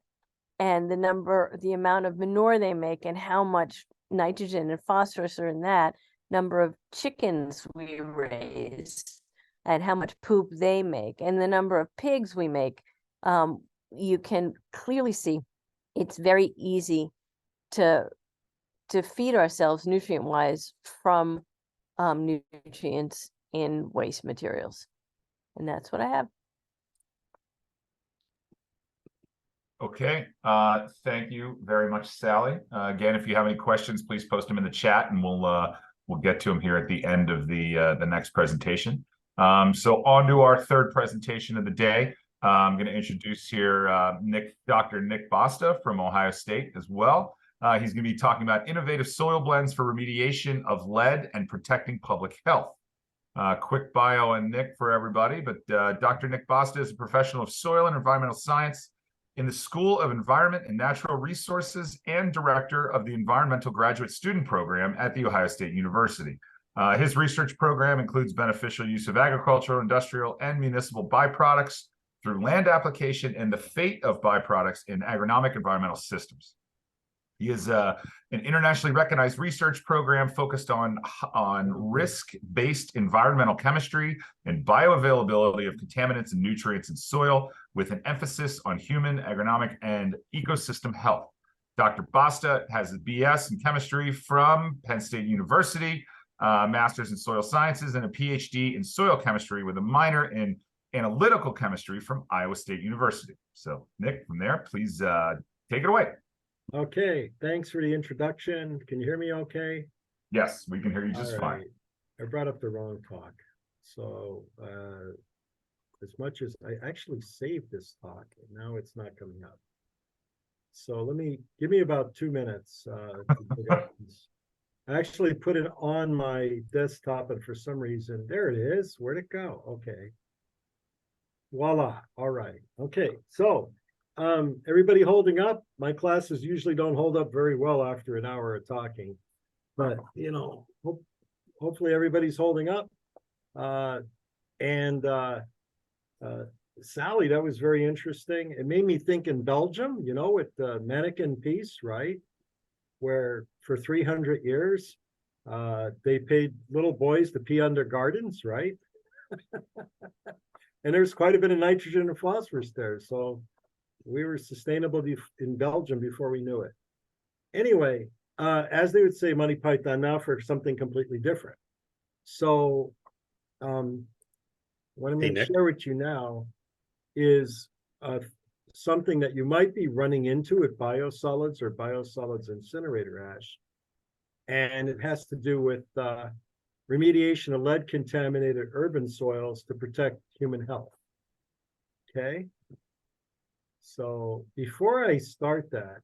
the amount of manure they make, and how much nitrogen and phosphorus are in that, number of chickens we raise, and how much poop they make, and the number of pigs we make, you can clearly see it's very easy to feed ourselves nutrient-wise from nutrients in waste materials. And that's what I have. Okay, thank you very much, Sally. Again, if you have any questions, please post them in the chat, and we'll get to them here at the end of the next presentation. So on to our third presentation of the day. I'm going to introduce here Dr. Nick Basta from Ohio State as well. He's going to be talking about innovative soil blends for remediation of lead and protecting public health. Quick bio on Nick for everybody, but Dr. Nick Basta is a professional of soil and environmental science in the School of Environment and Natural Resources and director of the Environmental Graduate Student Program at The Ohio State University. His research program includes beneficial use of agricultural, industrial, and municipal byproducts through land application and the fate of byproducts in agronomic environmental systems. He is an internationally recognized research program focused on risk-based environmental chemistry and bioavailability of contaminants and nutrients in soil, with an emphasis on human, agronomic, and ecosystem health. Dr. Basta has a BS in chemistry from Penn State University, master's in soil sciences, and a PhD in soil chemistry with a minor in analytical chemistry from Iowa State University. So Nick, from there, please take it away. Okay, thanks for the introduction. Can you hear me okay? Yes, we can hear you just All fine. right. I brought up the wrong talk. So as much as I actually saved this talk, and now it's not coming up. So give me about 2 minutes. To figure this. I actually put it on my desktop, and for some reason, there it is. Where'd it go? Okay. Voila. All right. Okay. So everybody holding up? My classes usually don't hold up very well after an hour of talking, but you know, hopefully everybody's holding up. Sally, that was very interesting. It made me think in Belgium, you know, with the mannequin piece, right? Where for 300 years, they paid little boys to pee on their gardens, right? And there's quite a bit of nitrogen and phosphorus there. So we were sustainable in Belgium before we knew it. Anyway, as they would say, Monty Python, now for something completely different. So what I'm going to share with you now is something that you might be running into with biosolids or biosolids incinerator ash. And it has to do with remediation of lead contaminated urban soils to protect human health. Okay. So before I start that,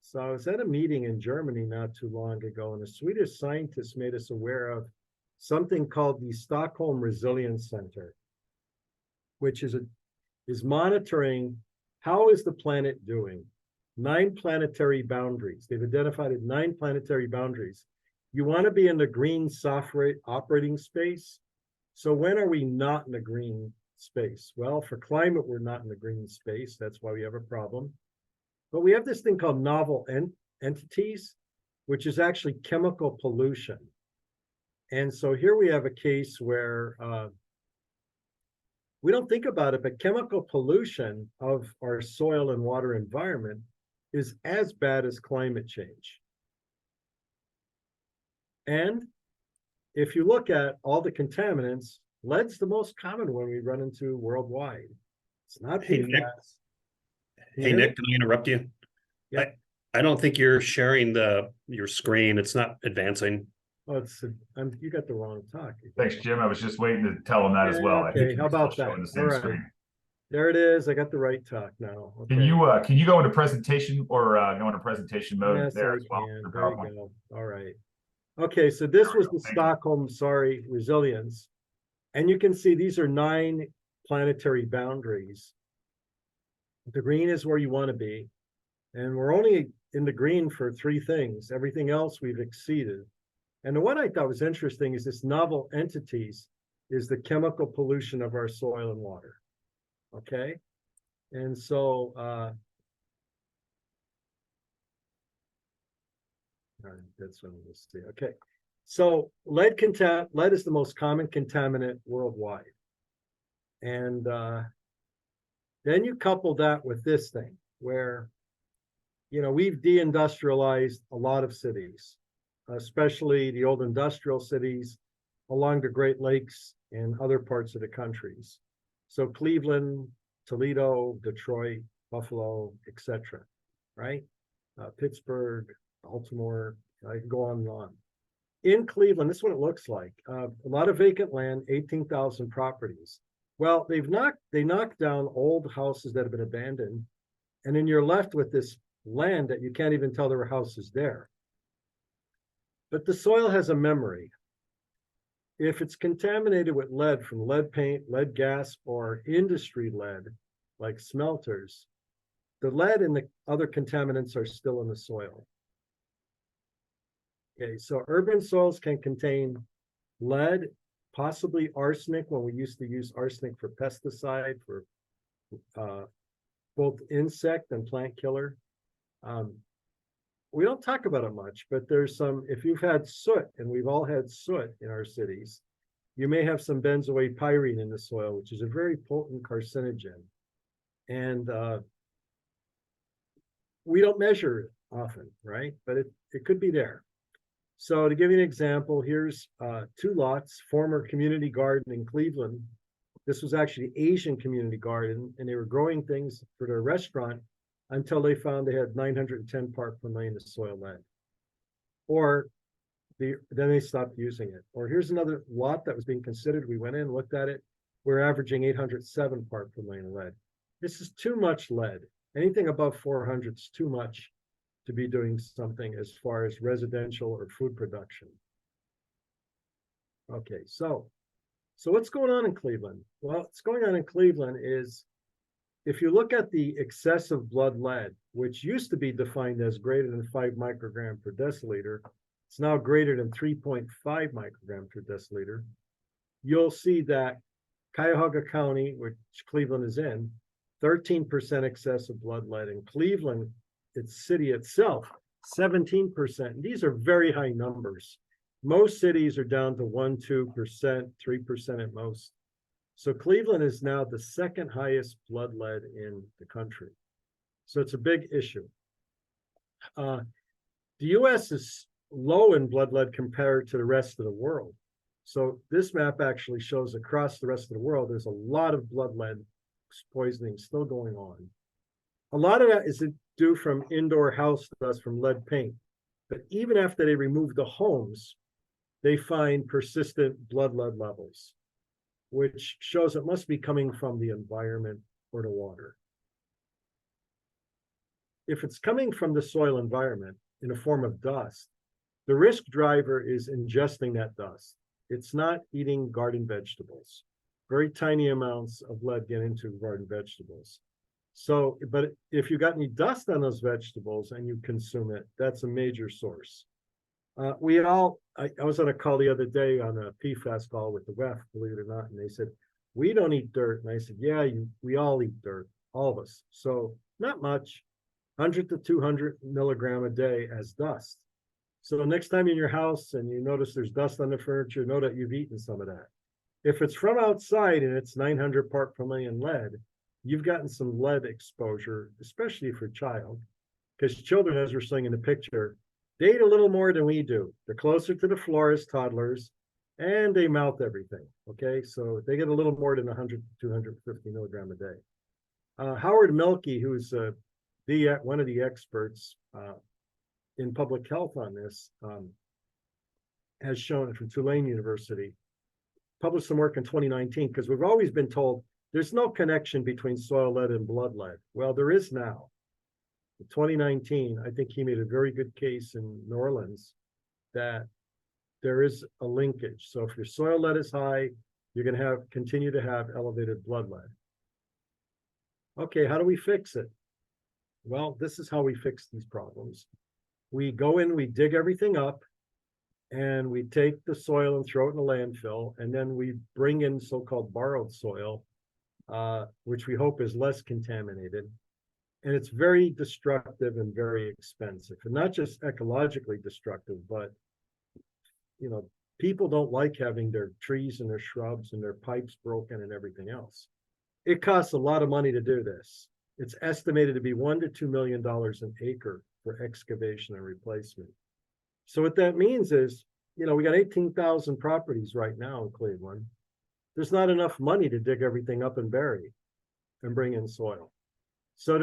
so I was at a meeting in Germany not too long ago, and a Swedish scientist made us aware of something called the Stockholm Resilience Center, which is monitoring how is the planet doing. 9 planetary boundaries. They've identified 9 planetary boundaries. You want to be in the green software operating space. So when are we not in the green space? Well, for climate, we're not in the green space. That's why we have a problem. But we have this thing called novel entities, which is actually chemical pollution. And so here we have a case where we don't think about it, but chemical pollution of our soil and water environment is as bad as climate change. And if you look at all the contaminants, lead's the most common one we run into worldwide. It's not Hey, Nick. PFAS. Hey, Nick, can I interrupt you? Yeah. I don't think you're sharing your screen. It's not advancing. Oh, you got the wrong talk. Thanks, Jim. I was just waiting to tell him that as well. I Okay, think how you're about still that? showing the same All right. screen. There it is. I got the right talk now. Okay. Can you go into presentation or go into presentation mode Yes, there I as well? can. for There PowerPoint? you go. All right. Okay, so this was the Thank you. Stockholm, resilience. And you can see these are 9 planetary boundaries. The green is where you want to be. And we're only in the green for 3 things. Everything else we've exceeded. And the one I thought was interesting is this novel entities is the chemical pollution of our soil and water. Okay. And so, that's what we'll see. Okay. So lead is the most common contaminant worldwide. And then you couple that with this thing where, you know, we've deindustrialized a lot of cities, especially the old industrial cities along the Great Lakes and other parts of the countries. So Cleveland, Toledo, Detroit, Buffalo, etc. Right? Pittsburgh, Baltimore, I can go on and on. In Cleveland, this is what it looks like. A lot of vacant land, 18,000 properties. Well, they knocked down old houses that have been abandoned, and then you're left with this land that you can't even tell there were houses there. But the soil has a memory. If it's contaminated with lead from lead paint, lead gas, or industry lead, like smelters, the lead and the other contaminants are still in the soil. Okay, so urban soils can contain lead, possibly arsenic, when we used to use arsenic for pesticide, for both insect and plant killer. We don't talk about it much, but there's some, if you've had soot, and we've all had soot in our cities, you may have some benzoate pyrene in the soil, which is a very potent carcinogen. And we don't measure it. often, right? But it could be there. So to give you an example, here's 2 lots, former community garden in Cleveland. This was actually Asian community garden, and they were growing things for their restaurant until they found they had 910 part per million of soil lead. Or then they stopped using it. Or here's another lot that was being considered. We went in, looked at it. We're averaging 807 part per million of lead. This is too much lead. Anything above 400 is too much to be doing something as far as residential or food production. Okay, so what's going on in Cleveland? Well, what's going on in Cleveland is, if you look at the excessive blood lead, which used to be defined as greater than 5 microgram per deciliter, it's now greater than 3.5 microgram per deciliter. You'll see that Cuyahoga County, which Cleveland is in, 13% excessive blood lead. In Cleveland, its city itself, 17%. These are very high numbers. Most cities are down to 1%, 2%, 3% at most. So Cleveland is now the second highest blood lead in the country. So it's a big issue. The US is low in blood lead compared to the rest of the world. So this map actually shows across the rest of the world, there's a lot of blood lead poisoning still going on. A lot of that is due from indoor house dust from lead paint. But even after they remove the homes, they find persistent blood lead levels, which shows it must be coming from the environment or the water. If it's coming from the soil environment in a form of dust, the risk driver is ingesting that dust. It's not eating garden vegetables. Very tiny amounts of lead get into garden vegetables. So, but if you got any dust on those vegetables and you consume it, that's a major source. I was on a call the other day on a PFAS call with the WEF, believe it or not, and they said, we don't eat dirt. And I said, yeah, we all eat dirt, all of us. So not much, 100 to 200 milligram a day as dust. So next time you're in your house and you notice there's dust on the furniture, know that you've eaten some of that. If it's from outside and it's 900 part per million lead, you've gotten some lead exposure, especially for a child, because children, as we're seeing in the picture, they eat a little more than we do. They're closer to the floor as toddlers, and they mouth everything, okay? So they get a little more than 100 to 250 milligram a day. Howard Milkey, who's one of the experts in public health on this, has shown it from Tulane University, published some work in 2019, because we've always been told there's no connection between soil lead and blood lead. Well, there is now. In 2019, I think he made a very good case in New Orleans that there is a linkage. So if your soil lead is high, you're going to continue to have elevated blood lead. Okay, how do we fix it? Well, this is how we fix these problems. We go in, we dig everything up, and we take the soil and throw it in a landfill, and then we bring in so-called borrowed soil, which we hope is less contaminated. And it's very destructive and very expensive, and not just ecologically destructive, but people don't like having their trees and their shrubs and their pipes broken and everything else. It costs a lot of money to do this. It's estimated to be $1 to $2 million an acre for excavation and replacement. So what that means is, we got 18,000 properties right now in Cleveland. There's not enough money to dig everything up and bury and bring in soil. So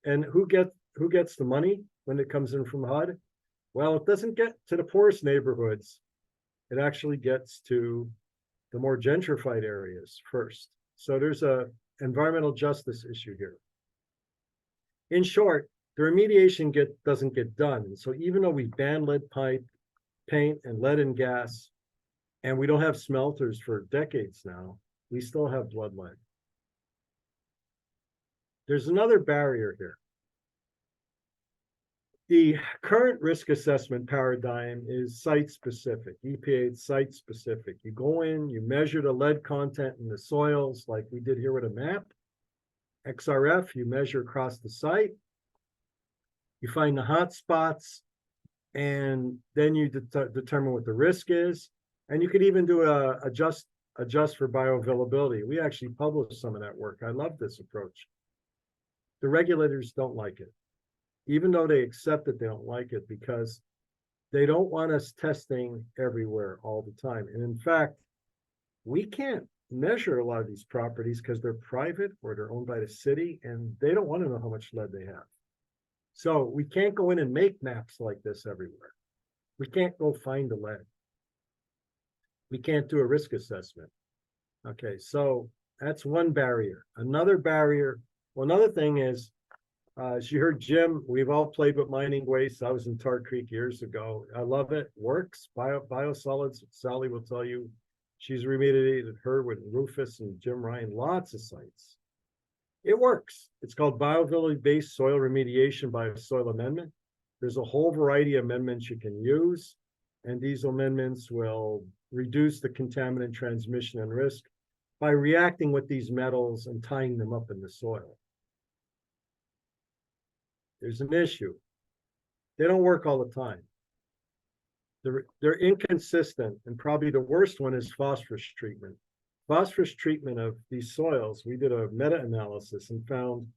who gets the money when it comes in from HUD? Well, it doesn't get to the poorest neighborhoods. It actually gets to the more gentrified areas first. So there's a environmental justice issue here. In short, the remediation doesn't get done. And so even though we ban lead pipe, paint, and lead and gas, and we don't have smelters for decades now, we still have blood lead. There's another barrier here. The current risk assessment paradigm is site-specific. EPA is site-specific. You go in, you measure the lead content in the soils like we did here with a map. XRF, you measure across the site. You find the hot spots, and then you determine what the risk is. And you could even do adjust for bioavailability. We actually published some of that work. I love this approach. The regulators don't like it. even though they accept it, they don't like it because they don't want us testing everywhere all the time. And in fact, we can't measure a lot of these properties because they're private or they're owned by the city and they don't want to know how much lead they have. So we can't go in and make maps like this everywhere. We can't go find the lead. We can't do a risk assessment. Okay, so that's one barrier. Another barrier, well, another thing is, as you heard Jim, we've all played with mining waste. I was in Tar Creek years ago. I love it. Works. Biosolids. Sally will tell you she's remediated her with Rufus and Jim Ryan, lots of sites. It works. It's called bioavailability-based soil remediation by soil amendment. There's a whole variety of amendments you can use, and these amendments will reduce the contaminant transmission and risk by reacting with these metals and tying them up in the soil. There's an issue. They don't work all the time. They're inconsistent, and probably the worst one is phosphorus treatment. Phosphorus treatment of these soils, we did a meta-analysis and found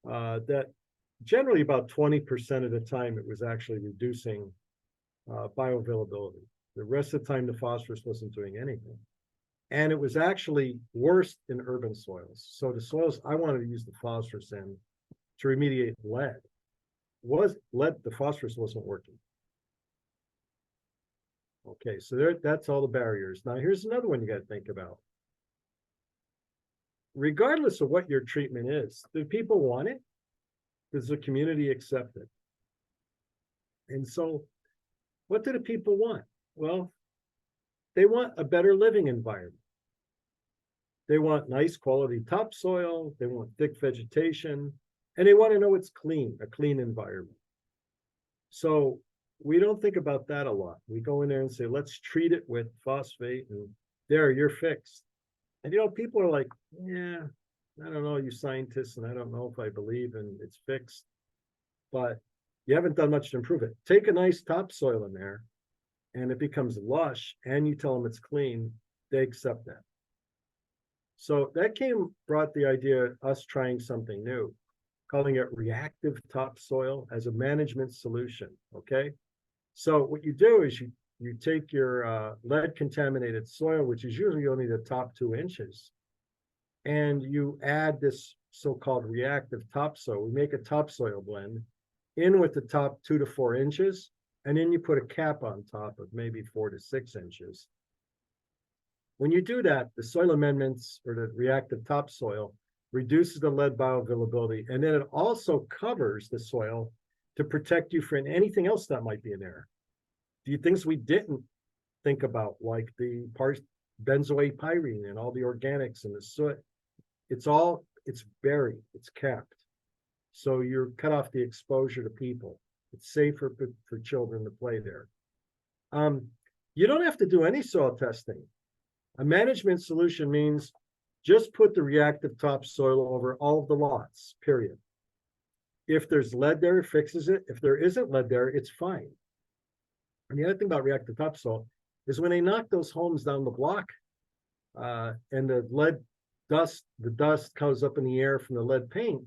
that generally about 20% of the time it was actually reducing bioavailability. The rest of the time the phosphorus wasn't doing anything. And it was actually worse in urban soils. So the soils I wanted to use the phosphorus in to remediate lead, the phosphorus wasn't working. Okay, so that's all the barriers. Now here's another one you got to think about. Regardless of what your treatment is, do people want it? Does the community accept it? And so what do the people want? Well, they want a better living environment. They want nice quality topsoil, they want thick vegetation, and they want to know it's clean, a clean environment. So we don't think about that a lot. We go in there and say, let's treat it with phosphate and there, you're fixed. And people are like, yeah, I don't know, you scientists, and I don't know if I believe and it's fixed, but you haven't done much to improve it. Take a nice topsoil in there and it becomes lush and you tell them it's clean, they accept that. So that brought the idea of us trying something new, calling it reactive topsoil as a management solution, okay? So what you do is you take your lead contaminated soil, which is usually only the top 2 inches, and you add this so-called reactive topsoil. We make a topsoil blend in with the top 2 to 4 inches, and then you put a cap on top of maybe 4 to 6 inches. When you do that, the soil amendments or the reactive topsoil reduces the lead bioavailability, and then it also covers the soil to protect you from anything else that might be in there. The things we didn't think about, like the benzoate pyrene and all the organics and the soot, it's buried, it's capped. So you're cut off the exposure to people. It's safer for children to play there. You don't have to do any soil testing. A management solution means just put the reactive topsoil over all of the lots, period. If there's lead there, it fixes it. If there isn't lead there, it's fine. And the other thing about reactive topsoil is when they knock those homes down the block and the dust comes up in the air from the lead paint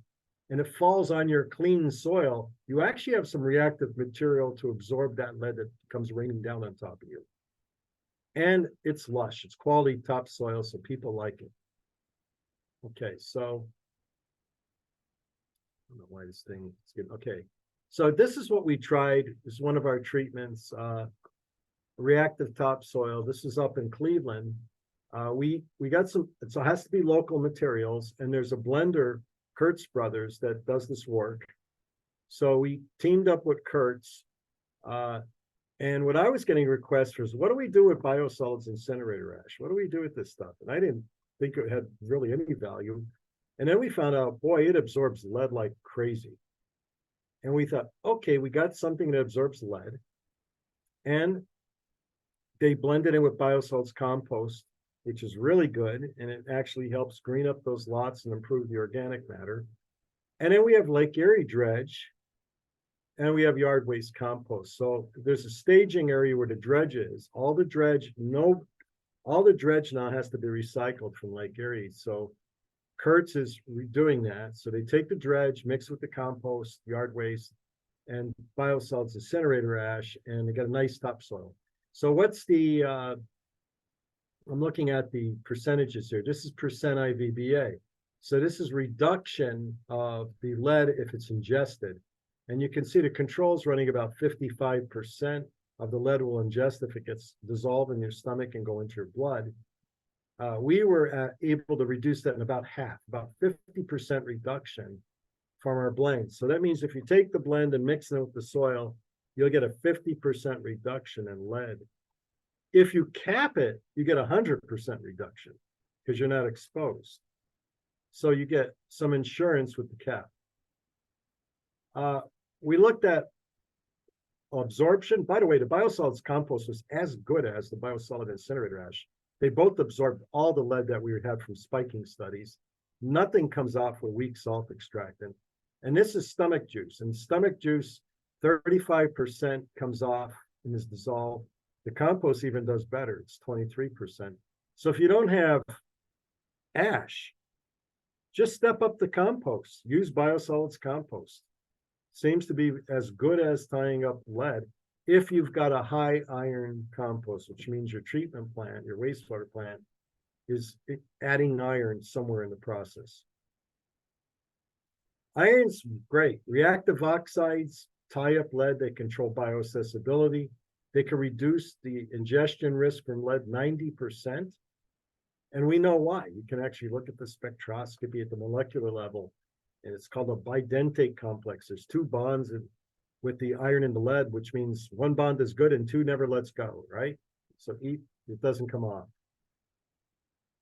and it falls on your clean soil, you actually have some reactive material to absorb that lead that comes raining down on top of you. And it's lush, it's quality topsoil, so people like it. Okay, so I don't know why this thing is good. Okay, so this is what we tried. This is one of our treatments, reactive topsoil. This is up in Cleveland. We got some, so it has to be local materials, and there's a blender, Kurtz Brothers, that does this work. So we teamed up with Kurtz. And what I was getting requests was, what do we do with biosolids incinerator ash? What do we do with this stuff? And I didn't think it had really any value. And then we found out, boy, it absorbs lead like crazy. And we thought, okay, we got something that absorbs lead. And they blended in with biosolids compost, which is really good. And it actually helps green up those lots and improve the organic matter. And then we have Lake Erie dredge. And we have yard waste compost. So there's a staging area where the dredge is. All the dredge now has to be recycled from Lake Erie. So Kurtz is redoing that. So they take the dredge, mix with the compost, yard waste, and biosolids incinerator ash, and they got a nice topsoil. So what's the, I'm looking at the percentages here. This is percent IVBA. So this is reduction of the lead if it's ingested. And you can see the controls running about 55% of the lead will ingest if it gets dissolved in your stomach and go into your blood. We were able to reduce that in about half, about 50% reduction from our blend. So that means if you take the blend and mix it with the soil, you'll get a 50% reduction in lead. If you cap it, you get 100% reduction because you're not exposed. So you get some insurance with the cap. We looked at absorption. By the way, the biosolids compost was as good as the biosolid incinerator ash. They both absorbed all the lead that we had from spiking studies. Nothing comes out with weak salt extractant. And this is stomach juice. And stomach juice, 35% comes off and is dissolved. The compost even does better. It's 23%. So if you don't have ash, just step up the compost. Use biosolids compost. Seems to be as good as tying up lead if you've got a high iron compost, which means your treatment plant, your wastewater plant, is adding iron somewhere in the process. Iron's great. Reactive oxides tie up lead. They control bioaccessibility. They can reduce the ingestion risk from lead 90%. And we know why. You can actually look at the spectroscopy at the molecular level, and it's called a bidentate complex. There's two bonds with the iron and the lead, which means one bond is good and two never lets go, right? So it doesn't come off.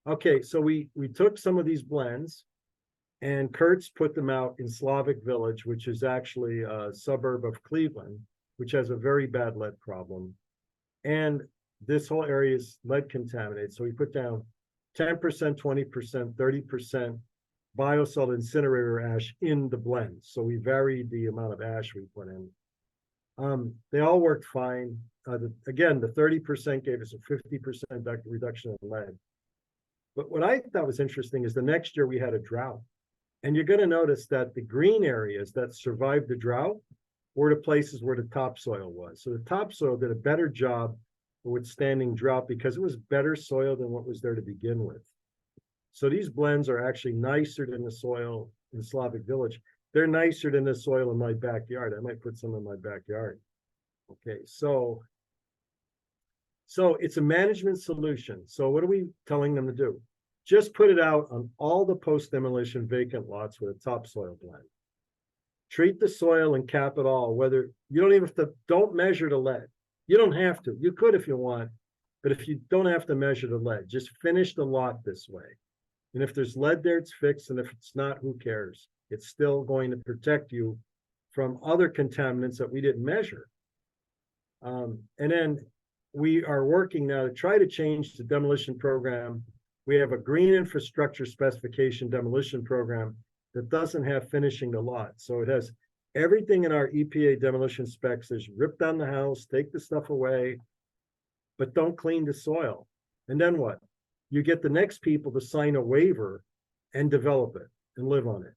Okay, so we took some of these blends, and Kurtz put them out in Slavic Village, which is actually a suburb of Cleveland, which has a very bad lead problem. And this whole area is lead contaminated. So we put down 10%, 20%, 30% biosolid incinerator ash in the blend. So we varied the amount of ash we put in. They all worked fine. Again, the 30% gave us a 50% reduction in lead. But what I thought was interesting is the next year we had a drought. And you're going to notice that the green areas that survived the drought were the places where the topsoil was. So the topsoil did a better job of withstanding drought because it was better soil than what was there to begin with. So these blends are actually nicer than the soil in Slavic Village. They're nicer than the soil in my backyard. I might put some in my backyard. Okay, so it's a management solution. So what are we telling them to do? Just put it out on all the post-demolition vacant lots with a topsoil blend. Treat the soil and cap it all, whether you don't even have to, don't measure the lead. You don't have to. You could if you want, but if you don't have to measure the lead, just finish the lot this way. And if there's lead there, it's fixed. And if it's not, who cares? It's still going to protect you from other contaminants that we didn't measure. And then we are working now to try to change the demolition program. We have a green infrastructure specification demolition program that doesn't have finishing the lot. So it has everything in our EPA demolition specs is rip down the house, take the stuff away, but don't clean the soil. And then what? You get the next people to sign a waiver and develop it and live on it.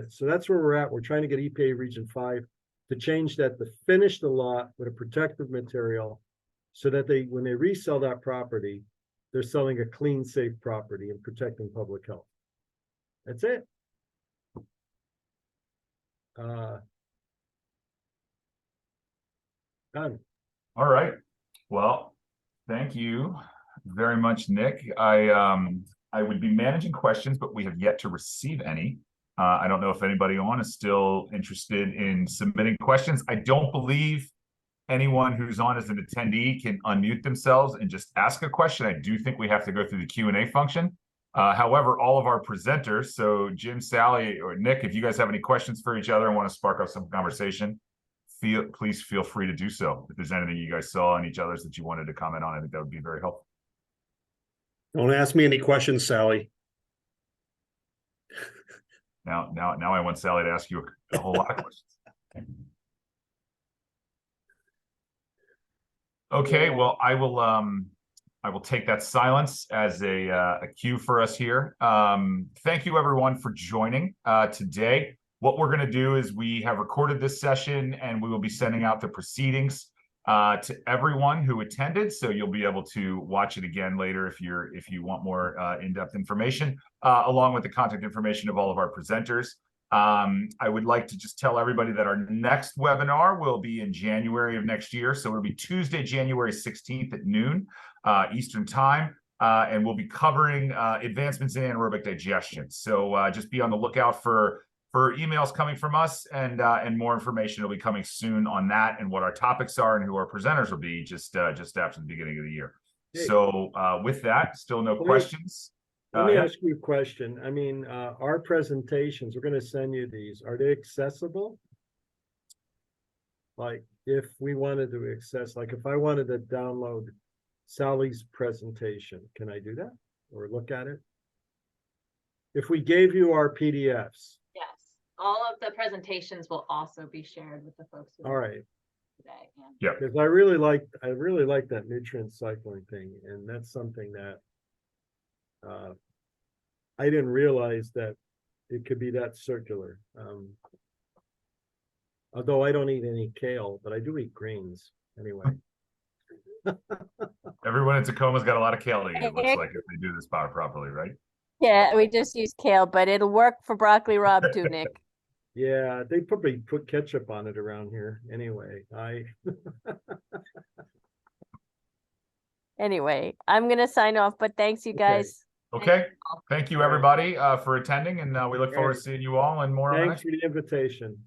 So that's where we're at. We're trying to get EPA Region 5 to change that, to finish the lot with a protective material so that when they resell that property, they're selling a clean, safe property and protecting public health. That's it. Done. All right. Well, thank you very much, Nick. I would be managing questions, but we have yet to receive any. I don't know if anybody on is still interested in submitting questions. I don't believe anyone who's on as an attendee can unmute themselves and just ask a question. I do think we have to go through the Q&A function. However, all of our presenters, so Jim, Sally, or Nick, if you guys have any questions for each other and want to spark up some conversation, please feel free to do so. If there's anything you guys saw in each other's that you wanted to comment on, I think that would be very helpful. Don't ask me any questions, Sally. Now I want Sally to ask you a whole lot of questions. Okay, well, I will take that silence as a cue for us here. Thank you everyone for joining today. What we're going to do is we have recorded this session and we will be sending out the proceedings to everyone who attended. So you'll be able to watch it again later if you want more in-depth information, along with the contact information of all of our presenters. I would like to just tell everybody that our next webinar will be in January of next year. So it'll be Tuesday, January 16th at noon Eastern time. And we'll be covering advancements in anaerobic digestion. So just be on the lookout for emails coming from us, and more information will be coming soon on that and what our topics are and who our presenters will be just after the beginning of the year. Hey. So with that, still no questions. Let me Yeah. ask you a question. I mean, our presentations, we're gonna send you these. Are they accessible? Like, if we wanted to access, like if I wanted to download Sally's presentation, can I do that or look at it? If we gave you our PDFs, Yes, all of the presentations will also be shared with the folks. who all right, Today. Yeah. because I really like that nutrient cycling thing, and that's something that I didn't realize that it could be that circular. Although I don't eat any kale, but I do eat greens anyway. Everyone in Tacoma's got a lot of kale to eat, it looks like, if they do this power properly, right? Yeah, we just use kale, but it'll work for broccoli rabe too, Nick. Yeah, they probably put ketchup on it around here anyway. Anyway, I'm gonna sign off, but thanks you Okay. guys. Okay. Thank you, everybody, for attending, and we look forward to seeing you all and more on the Thanks next. for the invitation.